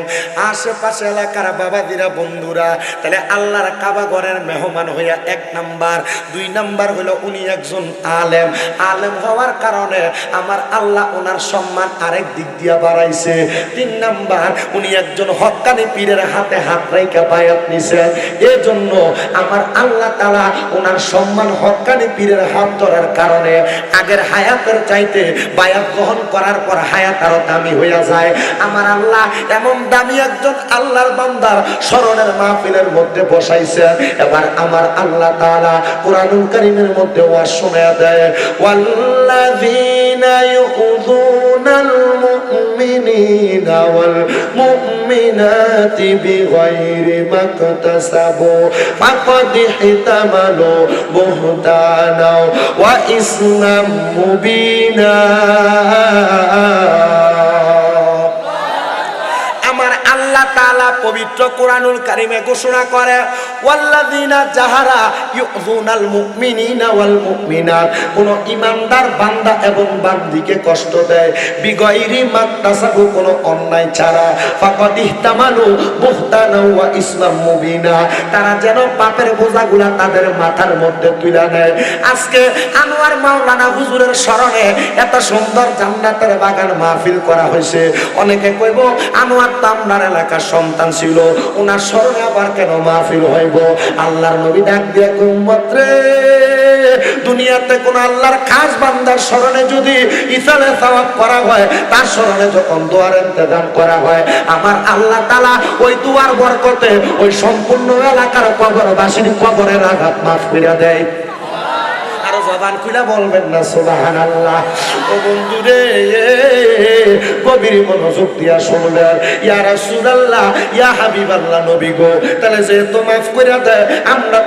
আশেপাশে এলাকার বাবাদিরা বন্ধুরা, তাহলে আল্লাহর কাবা ঘরের মেহমান হইয়া এক নাম্বার। দুই নাম্বার হইল উনি একজন আলেম। আলেম হওয়ার কারণে আমার আল্লাহ ওনার সম্মান আরেক দিক দিয়া বাড়াইছে। তিন নাম্বার, উনি একজন হক্কানি পীরের হাতে হাত রাইখা বায়াত নিছেন, এজন্য আমার আল্লাহ তাআলা ওনার সম্মান হক্কানি পীরের হাত ধরার কারণে আগের হায়াতের চাইতে বায়াত গ্রহণ করার পর হায়াত আরো দামি হইয়া যায়। আমার আল্লাহ এমন দামি একজন আল্লাহর বান্দার স্মরণের মাহফিলের মধ্যে বসাইছেন। এবার আমার আল্লাহ তাআলা কুরআনুল কারীমের মধ্যে ওয়াজ শোনায়া দেয়, ওয়াল্লাযীনা ইউযুনাল মুমিনিনা ওয়াল মুমিনাতি বিগাইরি মাকতাসাবু ফাকাদ ইহতামালু বুহতানা ওয়া ইসমান মুবিনা। আমার আল্লাহ তাআলা পবিত্র কুরআনুল কারীমে ঘোষণা করে, ওয়াল্লাযীনা যাহারা ইউযুনাল মুমিনিনা ওয়াল মুমিনাত, কোন ঈমানদার বান্দা এবং বান্দীকে কষ্ট দেয়, বিগাইরি মাকতাসাবু, কোন অন্যায় ছাড়া, ফাকাদ ইহতামালু বুহতানা ওয়া ইসমান মুবিনা, তারা যেন পাপের বোঝাগুলা তাদের মাথার মধ্যে তুলে নেয়। আজকে আনোয়ার মাওলানা হুজুরের স্মরণে এত সুন্দর জান্নাতের বাগান মাহফিল করা হয়েছে। অনেকে কইব আনোয়ার তো আপনার এলাকার সন্তান ছিল, ওনার স্মরণে আবার কেন মাহফিল হইব? আল্লাহর নবী ডাক দিয়া কই উম্মত রে, দুনিয়াতে কোন আল্লাহর খাস বান্দার স্মরণে যদি ইসালে সওয়াব করা হয়, তার স্মরণে যখন দোয়ার ইন্তজাম করা হয়, আমার আল্লাহ তাআলা ওই দুয়ার বরকতে ওই সম্পূর্ণ এলাকার কবরবাসীর কবরের আঘাত মাফ করে দেয়। আরো জবান খুলে বলবেন না সুবহানাল্লাহ। ও বন্ধুরে, গভীর মনোযোগ দিয়া শুনলেন। ইয়া রাসূলুল্লাহ, ইয়া হাবিবাল্লাহ, নবী গো, তাহলে যেহেতু মাফ করে দেয়, আমরা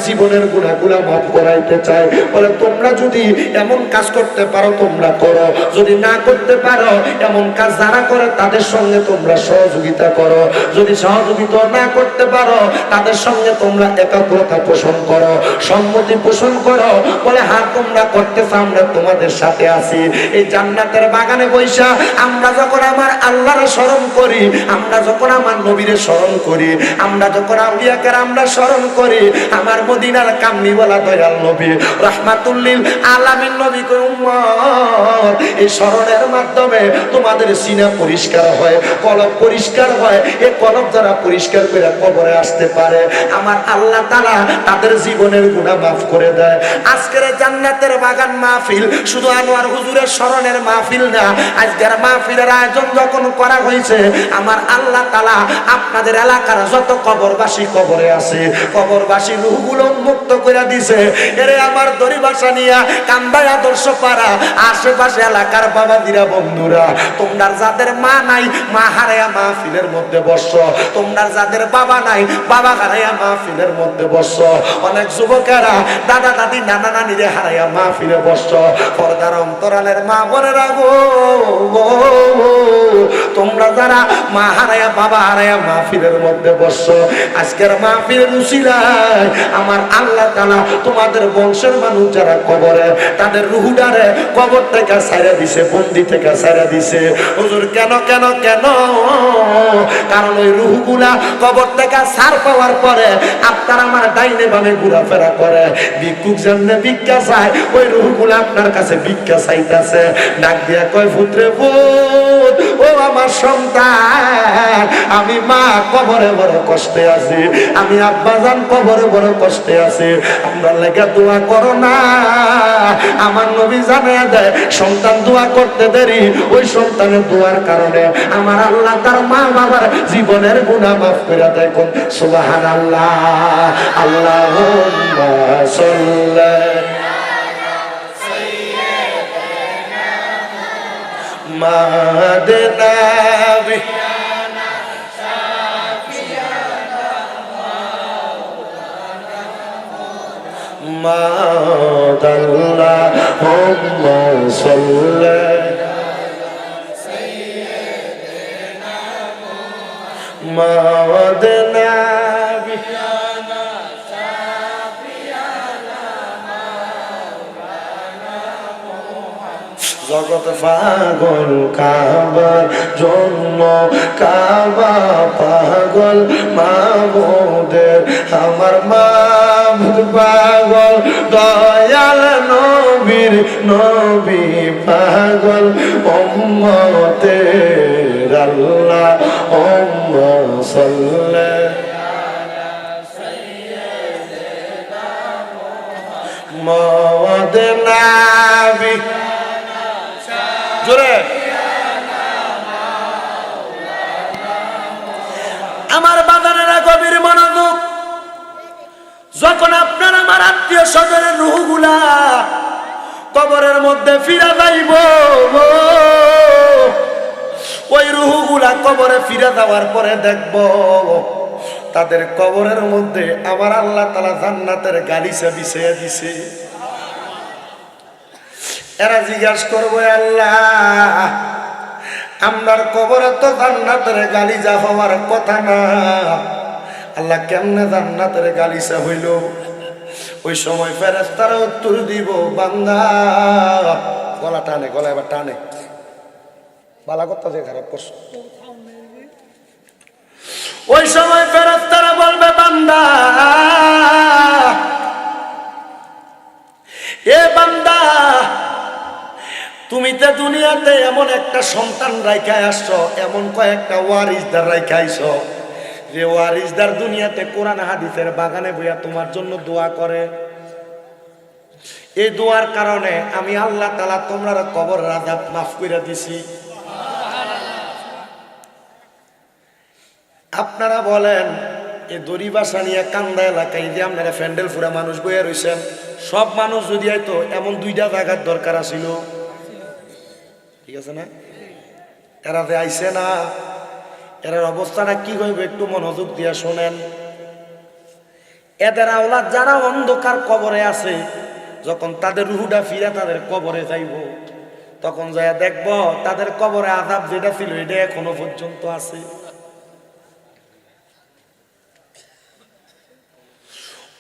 জীবনের গুনাহগুলো মাফ করাইতে চাই। বলে তোমরা যদি এমন কাজ করতে পারো তোমরা করো, যদি না করতে পারো এমন কাজ যারা করে তাদের সঙ্গে তোমরা সহযোগিতা করো, যদি সহযোগিতা না করতে পারো তাদের সঙ্গে তোমরা একাগ্রতা পোষণ করো, সম্মতি পোষণ করো। বলে হ্যাঁ তোমরা করতেছ, আমরা তোমাদের সাথে আছি। এই জান্নাতের বাগানে বৈশা আমরা যখন আমার আল্লাহর স্মরণ করি, আমরা যখন আমার নবীর স্মরণ করি, আমরা যখন আউলিয়া কেরামরা স্মরণ করি, আমার মদিনার কামলিওয়ালা দয়াল নবী রাহমাতুল লিল আলামিন নবী কই উম্মত, এই স্মরণের মাধ্যমে তোমাদের সিনা পরিষ্কার হয়, কলব পরিষ্কার হয়। এই কলব যারা পরিষ্কার করে কবরে আসতে পারে, আমার আল্লাহ তাআলা তাদের জীবনের গুনাহ মাফ করে দেয়। আজকের জান্নাতের বাগান মাহফিল শুধু আনোয়ার হুজুরের স্মরণের মাহফিল না, আজকের মাহফিলের আয়োজন যখন করা হয়েছে, আমার আল্লাহ তাআলা আপনাদের এলাকার যত কবরবাসী কবরে আছে, কবরবাসী রূহগুলো মুক্ত করে দিছে। এরে আমার দরিবাসা নিয়া কান্দায় আদর্শ পাড়া আশেপাশে এলাকার বাবাদিরা বন্ধুরা, তোমরা যাদের মা নাই, মা হারায়া মাহফিলের মধ্যে বসো। তোমরা যাদের বাবা নাই, বাবা হারায়া মাহফিলের মধ্যে বসো। অনেক যুবকেরা দাদা দাদি নানা নানিরে হারায়া মাহফিলে বসো। পর্দার অন্তরালের মা বোনেরা গো, তোমরা যারা মা হারায়া বাবা হারায়া মাহফিলের মধ্যে বসো, আজকের মাহফিলের উসিলায় আমার আল্লাহ তাআলা তোমাদের বংশের মানুষ যারা কবরে, তাদের রুহুডারে কবর থেকে ছাইরা দিছে, বন্দি থেকে ছাইরা দিছে। হুজুর কেন কেন কেন? কারণ ওই রুহগুলা কবর থেকে ছাড় পাওয়ার পরে আপনার আমার ডাইনে বামে ঘোরাফেরা করে, ভিক্ষুক যেমনে ভিক্ষা চায়, ওই রুহগুলা আপনার কাছে ভিক্ষা চাইতেছে। ডাক দিয়া কয় পুত্রে পুত, ও আমার সন্তান, আমি মা কবরে বড় কষ্টে আছি, আমি আব্বাজান কবরে বড় কষ্টে আছি, আমরা লেগে দোয়া করো না। আমার নবী জানিয়ে দেয়, সন্তান দোয়া করতে দেরি, ওই সন্তানের দোয়ার কারণে আমার আল্লাহ তার মা বাবার জীবনের গুনাহ মাফ করে দেয়। কোন সুবহানাল্লাহ, আল্লাহুম্মা সাল্লি মাদনা Allahumma salli Mawadna জগৎ পাগল কাবার জন্য, কাবা পাগল মাবুদের, আমার মাবুদ পাগল দয়াল নবীর, নবী পাগল উম্মতের আল্লাহ উম্মা সাল্লি মাওয়াদনা বি জোরে। আমার বাগানেরা গভীর মনোযোগ, যখন আপনার আমার আত্মীয় স্বজনের রূহগুলা কবরের মধ্যে ফিরে যাইব, ওই রূহগুলা কবরে ফিরে যাওয়ার পরে দেখব তাদের কবরের মধ্যে আমার আল্লাহ তাআলা জান্নাতের গালিচা বিছিয়ে দিছে। এরা জিজ্ঞাসা করবো, আল্লাহ আমরার কবরে তো জান্নাতের গালিচা হওয়ার কথা না, আল্লাহ কেমনে জান্নাতের গালিচা হইল? ওই সময় ফেরেশতারা উত্তর দিব, বান্দা গলা টানে, গলা এবার টানে, বালা কথা যে খারাপ করছো। ওই সময় ফেরেশতারা বলবে, বান্দা এ বান্দা, তুমি তো দুনিয়াতে এমন একটা সন্তান রাইখা আসছো, এমন কয়েকটা ওয়ারিসদার রাইখা আইছো, যে ওয়ারিসদার দুনিয়াতে কোরআন হাদিসের বাগানে বইয়া তোমার জন্য দোয়া করে। এই দোয়ার কারণে আমি আল্লাহ তাআলা তোমরা কবর আযাব মাফ করে দিছি। আপনারা বলেন, এই দড়িবাসা নিয়ে কান্দা এলাকায় যে আপনারা ফ্যান্ডেল ফুরা মানুষ বইয়া রয়েছেন, সব মানুষ যদি হয়তো এমন দুইটা জায়গার দরকার আছিল, ঠিক আছে না? এরা যে আইছে না, এর অবস্থাটা কি হইবে একটু মনোযোগ দিয়া শোনেন। এদের আওলাদ যারা অন্ধকার কবরে আছে, যখন তাদের রুহুটা ফিরে তাদের কবরে যাইব, তখন যাইয়া দেখব তাদের কবরে আযাব যেটা ছিল এটা এখনো পর্যন্ত আছে।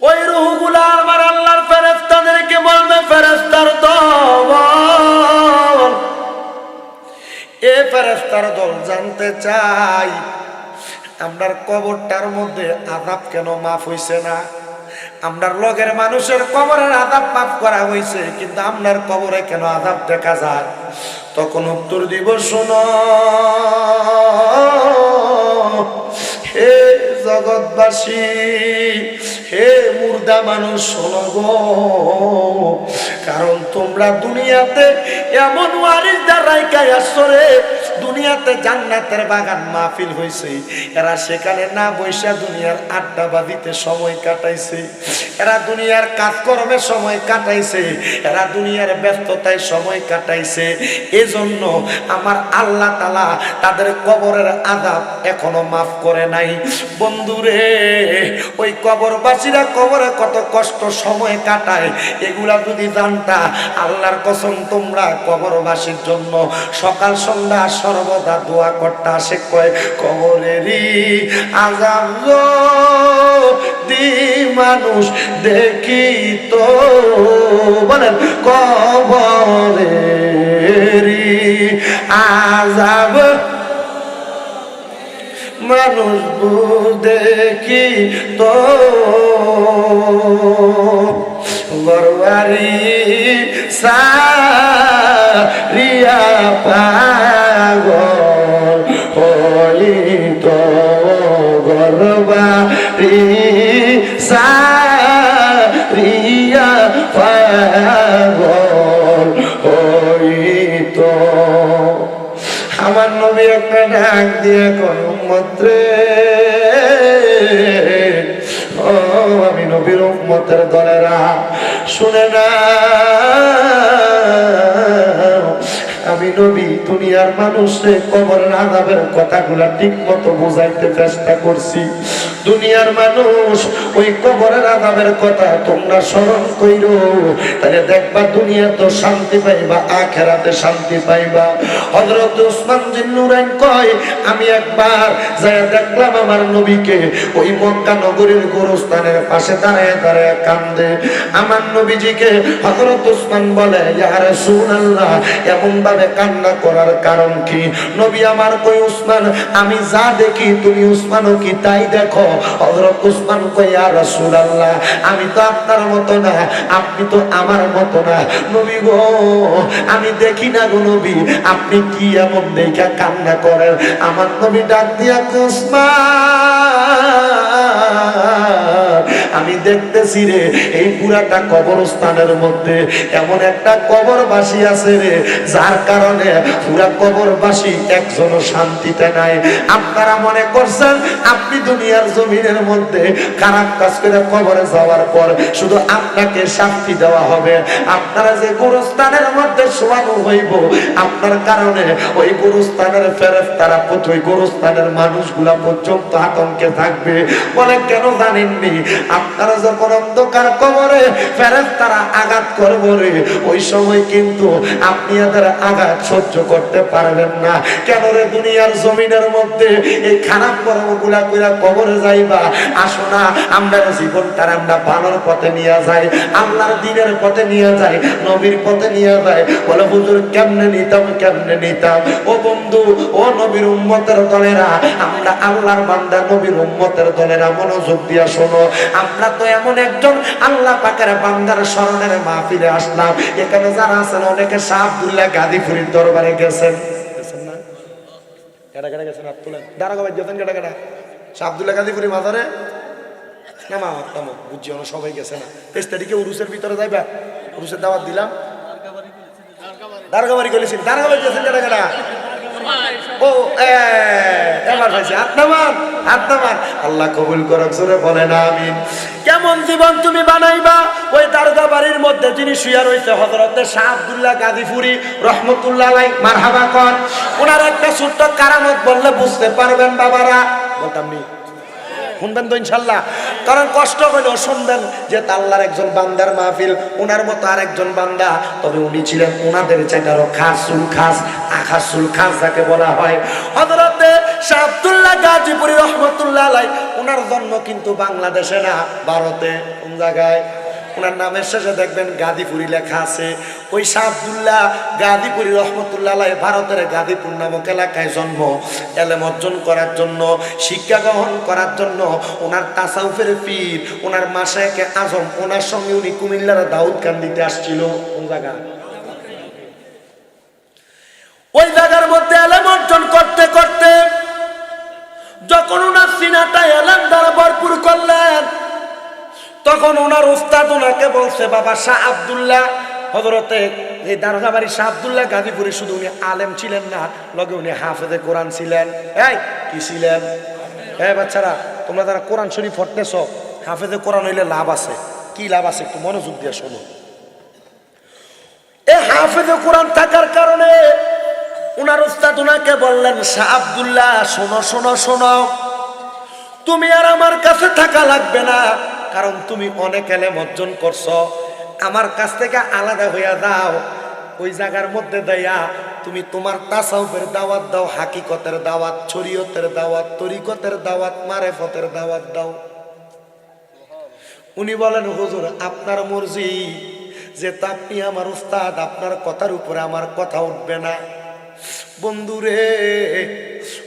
ওই রুহগুলা আমার আল্লাহর ফেরেশতাদেরকে বলবে, ফেরেশতার দল, এ ফেরেশতার দল জানতে চাই আমরার কবরটার মধ্যে আযাব কেন মাফ হইছে না? আমরার লগের মানুষের কবরের আযাব মাফ করা হয়েছে, কিন্তু আমরার কবরে কেন আযাব দেখা যায়? তখন উত্তর দিব, শোনো হে জগৎবাসী, হে মুর্দা মানুষ, শোনো গো, কারণ তোমরা দুনিয়াতে এমন ওয়ারিসদার রাইখাই আসরে, দুনিয়াতে জান্নাতের বাগান মাহফিল হয়েছে, এরা সেখানে না বৈশা দুনিয়ার আড্ডাবাদিতে সময় কাটাইছে, এরা দুনিয়ার কাজকর্মে সময় কাটাইছে, এরা দুনিয়ার ব্যস্ততায় সময় কাটাইছে। এজন্য আমার আল্লাহ তাআলা তাদের কবরের আযাব এখনো মাফ করে নাই। বন্ধুরে, ওই কবরবাসীরা কবরে কত কষ্ট সময় কাটায়, এগুলা যদি জানতা, আল্লাহর কসম তোমরা কবরবাসীর জন্য সকাল সন্ধ্যা সর্বদা দোয়া করতে আসে। কয় কবরেরই আযাব দি মানুষ দেখি তো, বলেন কবরেরই আযাব মানুষ দেখি তো, গরবারি সারিয়া পাগল হইত, গরবারি সারিয়া পাগল হইত। আমার নবী একটা ডাক দিয়ে কয়, উম্মত রে, ও আমি নবীর উম্মতের দলেরা, শুনে না, আমি নবী দুনিয়ার মানুষে কবরের আযাবের কথাগুলা ঠিক মতো বোঝাইতে চেষ্টা করছি। দুনিয়ার মানুষ ওই কবরের আযাবের কথা তোমরা স্মরণ কইরো, তাহলে দেখবা দুনিয়া তো শান্তি পাইবা, আখিরাতে শান্তি পাইবা। হযরত উসমান জিন্নুরাইন কয়, আমি একবার যায়া দেখলাম আমার নবীকে ওই মক্কা নগরীর গোরস্থানের পাশে দাঁড়ায় দাঁড়ায় কান্দে। আমার নবীজিকে হযরত উসমান বলে, ইয়া রাসূলুল্লাহ, এমন ভাবে কান্না করার কারণ কি? নবী আমার কই, উসমান, আমি যা দেখি তুমি উসমানও কি তাই দেখো? হযরত উসমান কই, ইয়া রাসূলুল্লাহ, আমি তো আপনার মতো না, আপনি তো আমার মতো না। নবী গো, আমি দেখি না গো নবী, আপনি কি এমন দেখা কান্না করেন? আমার নবী ডাক দিয়া, উসমান, আমি দেখতেছি রে, এই পুরাটা কবরস্থানের মধ্যে এমন একটা কবরবাসী আছে রে, যার কারণে পুরা কবরবাসী একজনও শান্তিতে নাই। আপনারা মনে করছেন আপনি দুনিয়ার জমিনের মধ্যে খারাপ কাজ করে কবরে যাওয়ার পর শুধু আপনাকে শান্তি দেওয়া হবে? আপনারা যে গোরস্থানের মধ্যে শোয়ানো হইব, আপনার কারণে ওই গোরস্থানের ফেরেশতারা ওই গোরস্থানের মানুষগুলা পর্যন্ত আতঙ্কে থাকবে। বলে কেন জানেননি? আপনারা যখন অন্ধকার কবরে ফেরেশতারা আঘাত করবে রে, ওই সময় কিন্তু আপনি এদের আঘাত সহ্য করতে পারবেন না। কেন রে? দুনিয়ার জমিনের মধ্যে এই খারাপ কর্মগুলা কইরা কবরে যাইবা। আসো না, আমরা জীবনটার আমরা ভালোর পথে নিয়ে যাই, আল্লাহর দ্বীনের পথে নিয়ে যাই, নবীর পথে নিয়ে যাই। বলে হুজুর কেমনে নিতাম, কেমনে নিতাম? ও বন্ধু, ও নবীর উম্মতের দলেরা, আমরা আল্লাহর বান্দা নবীর উম্মতের দলেরা, মনোযোগ দিয়া শোনো। আমরা তো এমন একজন আল্লাহ পাকের বান্দার স্মরণের মাহফিলে আসলাম। এখানে যারা আছেন অনেকে শাহ আব্দুল্লাহ গাজীপুরীর দরবারে গেছেন, না? কেডা কেডা গেছেন? হাত তুলেন। দাঁড়াগো গেছেন কেডা কেডা? শাহ আব্দুল্লাহ গাজীপুরী মাজারে না মা তামো বুঝছি, না সবাই গেছে না। 23 তারিখে উরুসের ভিতরে যাইবা, উরুসের দাওয়াত দিলাম। দারগাবাড়ি গেছেন, দারগাবাড়ি গেছেন কেডা কেডা? ও নাম্বার হয়েছে, হাত নামান, হাত নামান। আল্লাহ কবুল করুক, জোরে বলেন আমিন। কেমন জীবন তুমি বানাইবা? ওই দারোগা বাড়ির মধ্যে যিনি শুয়ে রয়েছে হযরতে শাহ আব্দুল্লাহ গাজীপুরী রহমতুল্লাহ আলাইহি, মারহাবা কর। ওনার একটা ছোট্ট কারামত বললে বুঝতে পারবেন বাবারা, বলতাম নি, শুনবেন তো ইনশাল্লাহ, কারণ কষ্ট হলেও শুনবেন যে আল্লাহর একজন বান্দার মাহফিল, ওনার মতো আরেকজন বান্দা, তবে উনি ছিলেন ওনাদের চাইতে আরো খাসুল খাস, আখাসুল খাস যাকে বলা হয়। হযরতে শাহ আব্দুল্লাহ গাজীপুরী রহমতুল্লাহ আলাইহি, ওনার জন্ম কিন্তু বাংলাদেশে না, ভারতে। কোন জায়গায়? ওনার নামের শেষে দেখবেন গাজীপুরি লেখা আছে। ওই শাহ আব্দুল্লাহ গাজীপুরি রহমতুল্লাহ আলাইহি ভারতের গাজীপুর নামক এলাকায় জন্ম। এলেম অর্জন করার জন্য, শিক্ষা গ্রহণ করার জন্য ওনার তাসাউফের পীর, ওনার মাশায়েখে আজম, ওনার সঙ্গে উনি কুমিল্লার দাউদকান্দিতে আসছিল। কোন জায়গা? ওই জায়গার মধ্যে এলেম অর্জন করতে করতে যখন ওনার সিনাটা এলেম দ্বারা ভরপুর করলেন, তখন ওনার উস্তাদ ওনাকে বলছে, বাবা শাহ আব্দুল্লাহ, হযরতে এই দারোগা বাড়ির শাহ আব্দুল্লাহ গাজীপুরে শুধু উনি আলেম ছিলেন না, লগে উনি হাফেজে কোরআন ছিলেন। এই কি ছিলেন? হ্যাঁ বাচ্চারা, তোমরা যারা কোরআন শরীফ পড়তেছ, হাফেজে কোরআন হইলে লাভ আছে। কি লাভ আছে একটু মনোযোগ দিয়ে শোনো। এই হাফেজে কোরআন থাকার কারণে উনার উস্তাদ ওনাকে বললেন, শাহ আব্দুল্লাহ শোনো শোনো শোনো, তুমি আর আমার কাছে থাকা লাগবে না, কারণ তুমি অনেক এলেম অর্জন করছো। আমার কাছ থেকে আলাদা হইয়া যাও, ওই জায়গার মধ্যে দেয়া তুমি তোমার তাসাউফের দাওয়াত দাও, হাকিকতের দাওয়াত, শরীয়তের দাওয়াত, তরিকতের দাওয়াত, মারেফতের দাওয়াত দাও। উনি বলেন, হুজুর আপনার মর্জি, যে আপনি আমার উস্তাদ, আপনার কথার উপরে আমার কথা উঠবে না। বন্ধুরে,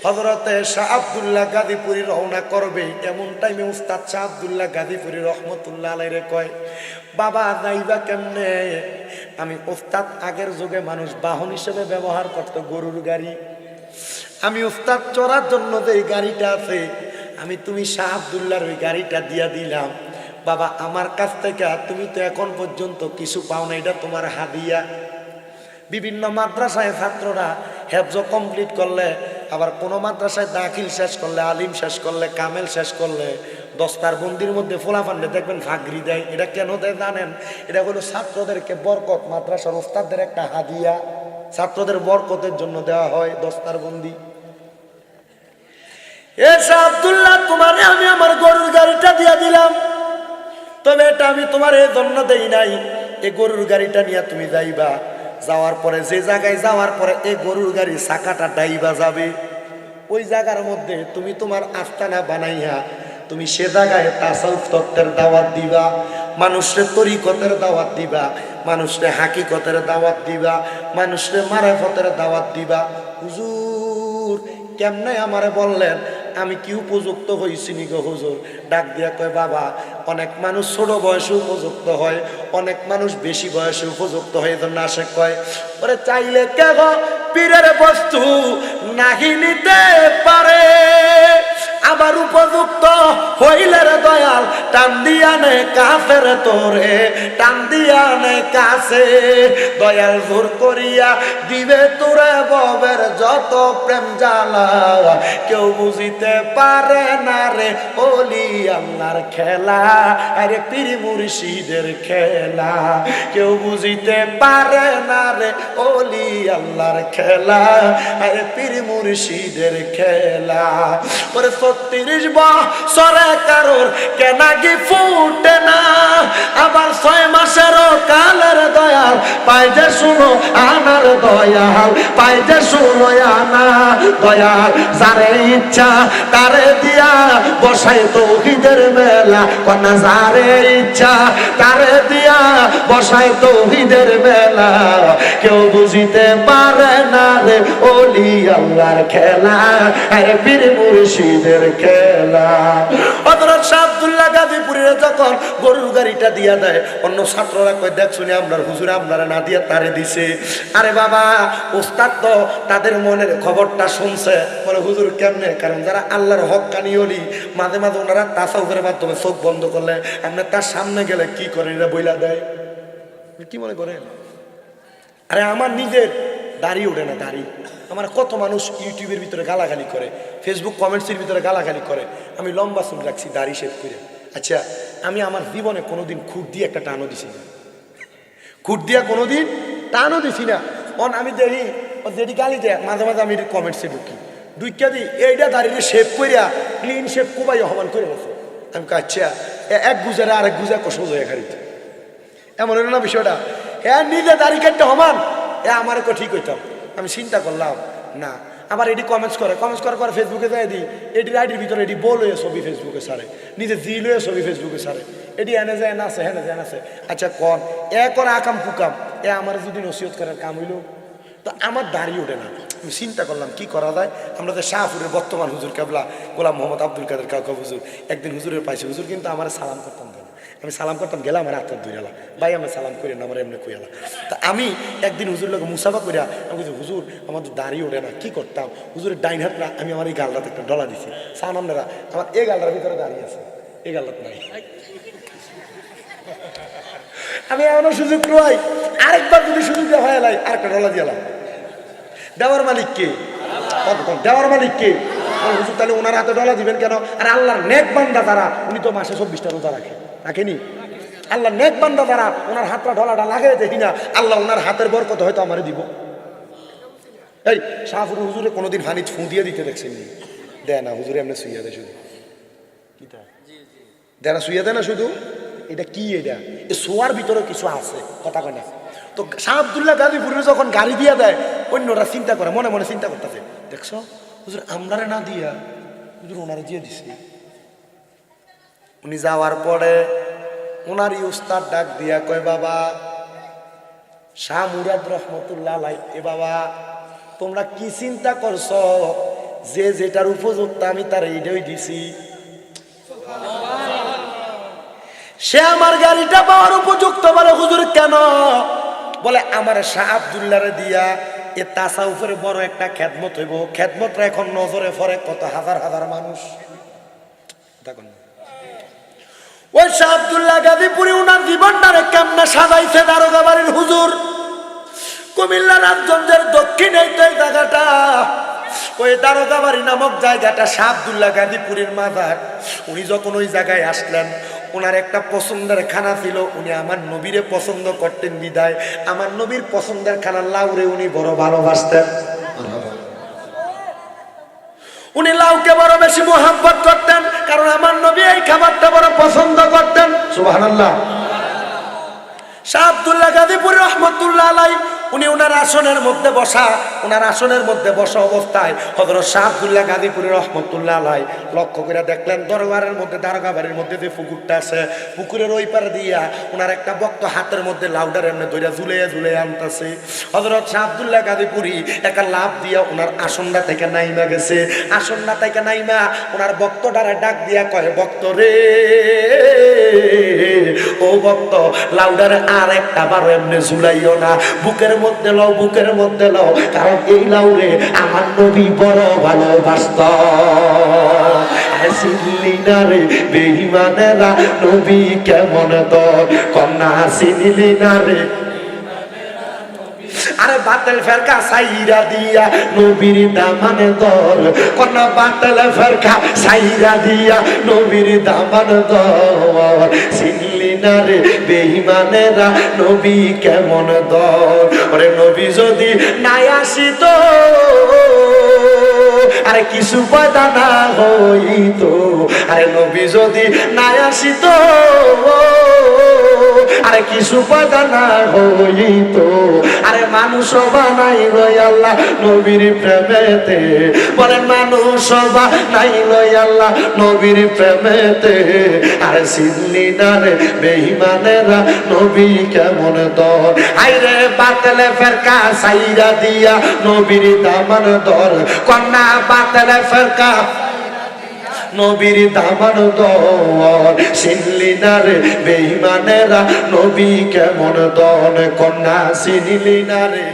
হযরতে শাহ আব্দুল্লাহ গাজীপুরী রওনা করবে, এমন টাইমে উস্তাদ শাহ আব্দুল্লাহ গাজীপুরী রহমতুল্লাহ আলাইহি কয়, বাবা যাইবা কেমনে? আমি উস্তাদ, আগের যুগে মানুষ বাহন হিসেবে ব্যবহার করত গরুর গাড়ি, আমি উস্তাদ চড়ার জন্য যে গাড়িটা আছে, আমি তুমি শাহ আব্দুল্লাহর ওই গাড়িটা দিয়া দিলাম। বাবা আমার কাছ থেকে তুমি তো এখন পর্যন্ত কিছু পাও না, এটা তোমার হাদিয়া। বিভিন্ন মাদ্রাসায় ছাত্ররা হেফজ কমপ্লিট করলে, আবার কোনো মাদ্রাসায় দাখিল শেষ করলে, আলিম শেষ করলে, কামেল শেষ করলে, দস্তার বন্দির মধ্যে ফোলাফান্ডে দেখবেন ফাগরি দেয়। এটা কেন দেয় জানেন? এটা হলো ছাত্রদেরকে বরকত, মাদ্রাসার ওস্তাদদের একটা হাদিয়া, ছাত্রদের বরকতের জন্য দেওয়া হয় দস্তার বন্দি। এ শাহ আব্দুল্লাহ, তোমারে আমি আমার গরুর গাড়িটা দিয়া দিলাম, তবে এটা আমি তোমার এই জন্য দেই নাই। এই গরুর গাড়িটা নিয়ে তুমি যাইবা, যাওয়ার পরে যে জায়গায় যাওয়ার পরে এই গরুর গাড়ি চাকাটা ডাইবা যাবে, ওই জায়গার মধ্যে তুমি তোমার আস্তানা বানাইয়া তুমি সে জায়গায় তাসাউফ তত্ত্বের দাওয়াত দিবা, মানুষের তরিকতের দাওয়াত দিবা, মানুষের হাকিকতের দাওয়াত দিবা, মানুষের মারেফতের দাওয়াত দিবা। হুজুর কেমনে আমারে বললেন, আমি কি উপযুক্ত হয়েছি নি গো হুজুর? ডাক দিয়া কয়, বাবা অনেক মানুষ ছোট বয়সে উপযুক্ত হয়, অনেক মানুষ বেশি বয়সে উপযুক্ত হয়। এই জন্য আসে কয়, ওরে চাইলে কে গো পীরের বস্তু নাহি নিতে পারে, আবার উপযুক্ত হইলে রে দয়াল টান দিয়া নে কাফের তোরে, টান দিয়া নে কাছে, দয়াল জোর করিয়া দিবে তোরে ববের যত প্রেম জ্বালা, কেউ বুঝিতে পারে না রে ওলি আল্লাহর খেলা, আরে পীর মুর্শিদের খেলা, কেউ বুঝিতে পারে না রে ওলি আল্লাহর খেলা, আরে পীর মুর্শিদের খেলা। ওরে ৩৬ বছরে কারোর কেনাকি ফুটে না, আবার ৬ মাসেরও কালের দয়াল পাই যে শুনো আনার দয়াল, পাই যে শুনো আনা দয়াল, যারে ইচ্ছা তারে দিয়া বসাই তৌহিদের মেলা, কন্যা যারে ইচ্ছা তারে দিয়া বসাই তৌহিদের মেলা, কেউ বুঝিতে পারে না রে ওলি আল্লাহর খেলা, আরে পীর মুর্শিদের খেলা। হযরত শাহ আব্দুল্লাহ গাজীপুরীর যখন গরুর গাড়িটা দিয়া দেয়, অন্য ছাত্ররা কয়, দেখ শুনে আপনার হুজুর আপনারা না দিয়া তারে দিছে। আরে বাবা, ওস্তাদ তো তাদের মনের খবরটা শুনছে, বলে হুজুর কেমনে? কারণ যারা আল্লাহর হক্কানি ওলি, মাঝে মাঝে ওনারা তাসাউফের মাধ্যমে চোখ বন্ধ করলে আপনি তার সামনে গেলে কি করেন, এটা বইলা দেয়। কি মনে করেন? আরে আমার নিজের দাড়ি ওঠে না, দাড়ি। আমার কত মানুষ ইউটিউবের ভিতরে গালাগালি করে, ফেসবুক কমেন্টসের ভিতরে গালাগালি করে। আমি লম্বা চুল রাখছি, দাড়ি শেভ করে। আচ্ছা, আমি আমার জীবনে কোনোদিন খুঁট দিয়ে একটা টানও দিছি না, খুঁট দিয়া কোনোদিন টানও দিছি না। আমি দেখি যেটি গালি দেয়, মাঝে মাঝে আমি কমেন্টসে ঢুকি, ঢুকিয়া দিই এইটা দাঁড়িয়ে শেভ করিয়া ক্লিন শেভ কোবাই হমান করে গেছে। আমি আচ্ছা, এক গুজারে আরেক গুজা কষ্ট হয়ে খারিতে, এমন হলো না বিষয়টা। হ্যাঁ, নিজে দাড়ি কাটতে হমান, আমার ঠিক হইতাম। আমি চিন্তা করলাম না, আবার এটি কমেন্টস করার পর ফেসবুকে যাই দিই, এটি আইডির ভিতরে এটি বল হয়ে ছবি ফেসবুকে সারে, নিজে জিল হয়ে ছবি ফেসবুকে সারে, এটি এনে যায় না আছে, হেনে যায় না আছে। আচ্ছা কন এ করে আকাম কুকাম, আমার যদি নসিহত করার কাম হইল, তো আমার দাড়ি ওঠে না। আমি চিন্তা করলাম কি করা যায়। আমরা তো শাহপুরের বর্তমান হুজুর কেবলা গোলাম মোহাম্মদ আব্দুল কাদের কাকা হুজুর, একদিন হুজুরের পাইছে, হুজুর কিন্তু আমার সালাম করতাম না, আমি সালাম করতাম গেলাম আমার হাত ধরে এলাম, ভাই আমি সালাম করি না, আমার এমনি কইলা। তা আমি একদিন হুজুর লোক মুসাফা করিয়া আমি বলছি, হুজুর আমাদের দাড়ি ওঠে না, কি করতাম? হুজুরের ডাইন হাত না, আমি আমার এই গালটাতে একটা ডলা দিছি, সান আপনারা আমার এই গালটার ভিতরে দাঁড়িয়ে আছে, এই গালটা নাই। আমি এমনও সুযোগ নয়, আরেকবার যদি সুযোগ দেওয়া হয় লাই আরেকটা ডলা দিয়ালাম। দেওয়ার মালিক কে? দেওয়ার মালিক কে? হুজুর তাহলে ওনার হাতে ডলা দিবেন কেন? আর আল্লাহর নেক বান্দা তারা, উনি তো মাসে 24টা রোজা রাখেনি। আল্লাহ নেক বান্দা তারা, ওনার হাতটা ডলাটা লাগাই দেখি না, আল্লাহ ওনার হাতের বরকত হয়তো আমারে দিব। এই শাহপুর হুজুরে কোনোদিন হানি ফু দিয়ে দিতে দেখছেন? দেয় না, হুজুরে এমনি শুইয়া দেয় শুধু, দেয় না, শুইয়া দেয় না শুধু। এটা কি? এটা শোয়ার ভিতরে কিছু আছে, কথা কয় না। তো শাহ আব্দুল্লাহ গাজীপুরে যখন গাড়ি দিয়া দেয়, অন্যরা চিন্তা করে, মনে মনে চিন্তা করতেছে, দেখছো হুজুর আমরারে না দিয়া হুজুর ওনারে দিয়ে দিছে। উনি যাওয়ার পরে ওনারই উস্তাদ ডাক দিয়া কয়, বাবা শাহ মুরাদ রহমতুল্লাহ আলাইহি, এ বাবা তোমরা কি চিন্তা করছো? যে যেটার উপযুক্ত আমি তার এইটাই দিছি। সে আমার গাড়িটা পাওয়ার উপযুক্ত। বলে হুজুর কেন? বলে আমার শাহ আব্দুল্লাহরে দিয়া এ তাসাউফের বড় একটা খেদমত হইব, খেদমতটা এখন নজরে পড়ে কত হাজার হাজার মানুষ। দেখুন ওই শাহ আব্দুল্লাহ গাজীপুরি উনার জীবনটারে কেমনে সাজাইছে দারোগা বাড়ির হুজুর। কুমিল্লা রাজগঞ্জের দক্ষিণে তো এই জায়গাটা, ওই দারোগা বাড়ি নামক জায়গাটা শাহ আব্দুল্লাহ গাজীপুরের মাজার। উনি যখন ওই জায়গায় আসলেন, ওনার একটা পছন্দের খানা ছিল, উনি আমার নবীরে পছন্দ করতেন বিদায় আমার নবীর পছন্দের খানা লাউরে উনি বড় ভালোবাসতেন। উনি লাউকে বড় বেশি মোহাব্বত করতেন, কারণ আমার নবী এই খাবারটা বড় পছন্দ করতেন। সুবহানাল্লাহ। শাহ আব্দুল্লাহ গাজীপুর রহমতুল্লাহ আলাইহি উনি ওনার আসনের মধ্যে বসা, ওনার আসনের মধ্যে বসা অবস্থায় হযরত শাহ আব্দুল্লাহ গাজীপুর রহমতুল্লাহ আলাইহি লক্ষ্য করে দেখলেন দরবারের মধ্যে, দারোগা বাড়ির মধ্যে যে পুকুরটা আছে, পুকুরের ওই পারে দিয়া ওনার একটা বক্ত হাতের মধ্যে লাউডার এমনি ধইরা ঝুলে আনতেছে। হযরত শাহ আব্দুল্লাহ গাজীপুরি একটা লাভ দিয়া ওনার আসনটা থেকে নাইমা গেছে। আসনটা থেকে নাইমা ওনার বক্তটারে ডাক দিয়া কয়, বক্ত রে, ও বক্ত লাউডারে আর একটা বার এমনি ঝুলাইও না, বুকের মধ্যে লও, বুকের মধ্যে লও, কারণ এই লাউরে আমার নবী বড় ভালোবাসত। চিনলি না রে বেঈমানেরা নবী কেমন তোর, কন্যা চিনলি না রে। আরে বাতেল ফেরকা সাইরা দিয়া নবীর দামান দল, কন্যা বাতেল ফেরকা সাইরা দিয়া নবীর দামান দল। চিনলি না রে বেঈমানেরা নবী কেমন দল। ওরে নবী যদি নাই আসিত, আরে কিছু পয়দা না হইতো, আরে নবী যদি নাই আসিত, আরে কিছু পয়দা না হইতো, আরে মানুষ বানাই লই আল্লাহ নবীর প্রেমেতে। বলে মানুষ বানাই লই আল্লাহ নবীর প্রেমেতে। আরে চিনলি না রে বেঈমানেরা নবী কেমন দর। আইরে বাতেলে ফেরকা সাইরা দিয়া নবীর দামান দর, কন্যা বাতেলে ফেরকা নবীর দামান দর। চিনলি না রে বেঈমানেরা নবী কেমন দন, কন্যা চিনলি না রে।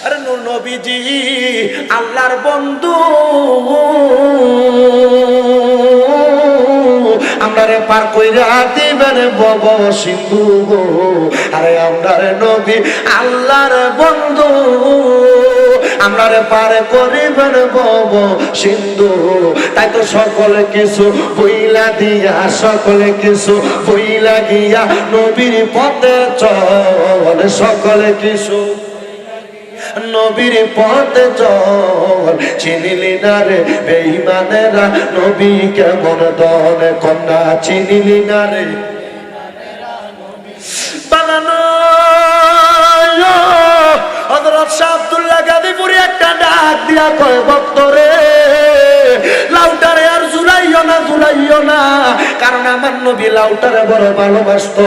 আরে নবীজি আল্লাহর বন্ধু, আমরারে পার কইরা দিবেন করিবেন বব সিন্ধু গো। আরে আমরার নবী আল্লাহর বন্ধু, আমরারে পারে করিবেন বব সিন্ধু। তাই তো সকলে কিছু বইলা দিয়া, সকলে কিছু বইলা গিয়া নবীর পথে চল, সকলে কিছু নবীর পথে চল। চিনিলি না রে বেঈমানেরা নবী কেমন দন কন্যা, চিনিলি না রে বানানো। হযরত শাহ আব্দুল্লাহ গাজীপুরি একটা ডাক দিয়া কয় ভক্তরে লাউটারে আর ঝুলাইও না, ঝুলাইও না, কারণ আমার নবী লাউটারে বড় ভালোবাসতো।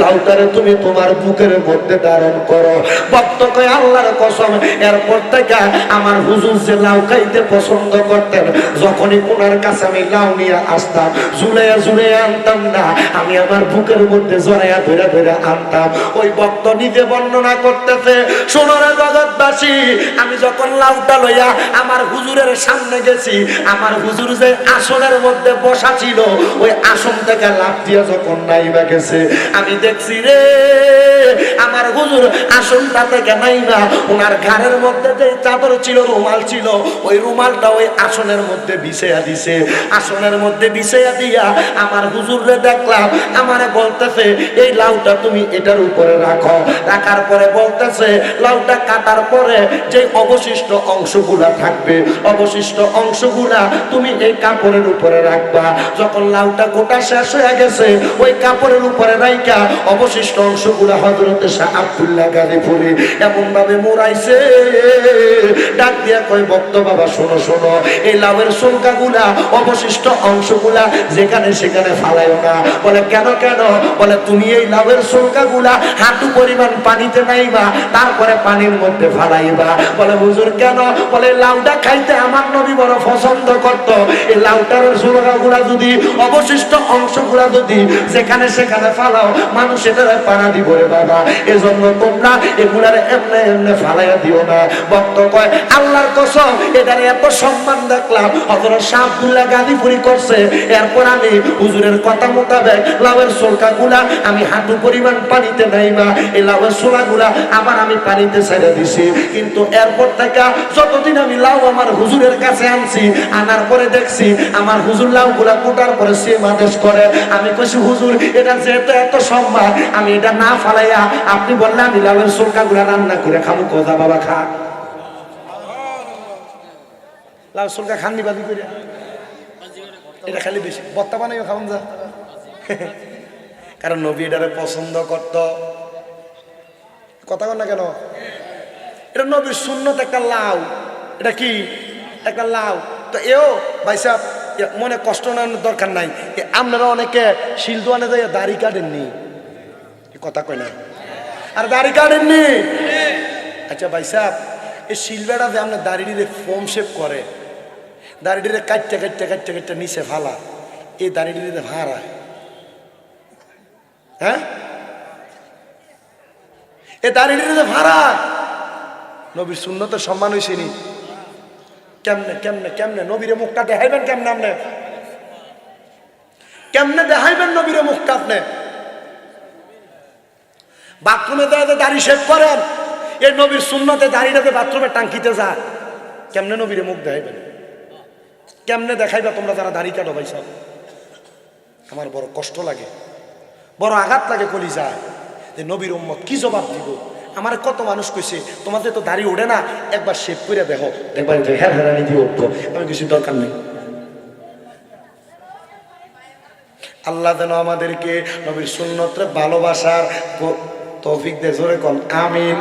লাউটারে তুমি তোমার বুকের মধ্যে ধারণ করো। ভক্ত কয় আল্লাহর কসম, এরপর থেকে আমার হুজুর যে লাউ খাইতে পছন্দ করতেন, যখনই ওনার কাছে আমি লাউ নিয়ে আসতাম ঝুলাইয়া ঝুলাইয়া আনতাম না, আমি আমার বুকের মধ্যে জড়াইয়া ধরে ধরে আনতাম। ওই ভক্ত নিজে বর্ণনা করতেছে, সোনার জগৎবাসী, আমি যখন লাউটা লইয়া আমার হুজুরের সামনে গেছি, আমার হুজুর যে আসনের মধ্যে বসা ছিল, ওই আসন থেকে লাফ দিয়া যখন নাইবা গেছে, আমি দেখছি রে আমার হুজুর আসনটা থেকে নাইবা ওনার ঘাড়ের মধ্যে যে চাদর ছিল, রুমাল ছিল, ওই রুমালটা ওই আসনের মধ্যে বিছাইয়া দিছে। আসনের মধ্যে বিছাইয়া দিয়া আমার হুজুরে দেখলাম আমারে বলতেছে এই লাউটা তুমি এটার উপরে রাখো। রাখার পরে বলতেছে লাউটা কাটার পরে যে অবশিষ্ট অংশগুলা থাকবে, অবশিষ্ট অংশগুলা তুমি এই কাপড়ের উপরে রাখবা। যখন লাউটা গোটা শেষ হয়ে গেছে, ওই কাপড়ের উপরে রাইখা অবশিষ্ট অংশগুলা হযরতে শাহ আব্দুল্লাহ গাজীপুরি এমন ভাবে মোড়াইছে, ডাক দিয়া কয় ভক্ত বাবা শোনো শোনো, এই লাউয়ের ছোলকাগুলা অবশিষ্ট অংশগুলা যেখানে সেখানে ফালাইও না। বলে কেন কেন? বলে তুমি এই লাউয়ের ছোলকাগুলা হাঁটু পরিমাণ পানিতে নাইবা, তারপরে পানির মধ্যে ফালাইবা। বলে হুজুর কেন? বলে লাউটা খাইতে আমার নবী বড় পছন্দ করত। এই লাউটার ছোলকাগুলা যদি অবশিষ্ট অংশগুলা যদি যেখানে সেখানে ফালাও, মানুষ এটারে পানা দিব রে বাবা, এজন্য তোমরা এগুলার এমনে এমনে ফালাইয়া দিও না। ভক্ত কয় আল্লাহর কসম, এটারে এত সম্মান দেখলাম হযরত শাহ আব্দুল্লাহ গাজীপুরি করছে। এরপর আমি হুজুরের কথা মোতাবেক লাউয়ের ছোলকাগুলা আমি হাঁটু পরিমাণ পানিতে নাইবা, এই লাউয়ের ছোলাগুলা আবার আমি পানিতে ছেড়ে দিছি। কিন্তু এরপর থেকে যতদিন আমি লাউ আমার হুজুরের কাছে আনছি, আনার পরে দেখছি আমার হুজুর লাউগুলা কোটার পরে সেম আদেশ করে। আমি কইছি হুজুর এটা যেহেতু এত সম্মান, আমি এটা না ফালাইয়া আপনি বললে আমি লাউয়ের ছোলকাগুলা রান্না করে খাবো। কোথা বাবা খা লাউ ছোলকা খাননি বাদি করে, এটা খালি বেশি বত্তা বানাইও খাওয়ান যা। কারণ নবী এটারে পছন্দ করত। কথা বল না কেন? এটা নবীর সুন্নত একটা লাউ। এটা কি একটা লাউ? তো এও ভাই সাহেব মনে কষ্ট নেওয়ার দরকার নাই। আপনারা অনেকে শিলদোয়ানে যাই দাড়ি কাটেননি, কথা কয় না, আর দাড়ি কাটেননি। আচ্ছা ভাই সাহেব, এই শিলবেটা যে আপনার দাড়িটিতে ফোম শেপ করে, দাড়িটিতে কাটতে কাটতে কাটতে কাটতে নিচে ফালা, এই দাড়িটিতে ভাড়া, হ্যাঁ এই দাড়িটিতে ভাড়া। নবীর সুন্নতের সম্মান হয়েছে নি? কেমনে কেমনে কেমনে নবীরে মুখটা দেখাইবেন? কেমনে আপনি কেমনে দেখাইবেন নবীরে মুখটা? আপনি বাথরুমে দাড়ি শেভ করেন, এই নবীর সুন্নতে দাড়িটাতে বাথরুমে টাঙ্কিতে যায়, কেমনে নবীরে মুখ দেখাইবেন? কেমনে দেখাইবা তোমরা যারা দাড়ি কাটো? ভাই সব আমার বড় কষ্ট লাগে, বড় আঘাত লাগে কলিজায়, যে নবীর উম্মত কি জবাব দিব। আমার কত মানুষ কইছে তোমাদের তো দাড়ি ওঠে না, একবার শেভ করে দেখো, একবার হ্যাঁ হেরানি দিয়ে উঠবো। আমি কিছু দরকার নেই। আল্লাহ যেন আমাদেরকে নবীর সুন্নতরে ভালোবাসার তৌফিক দে। জোরে কোন আমিন।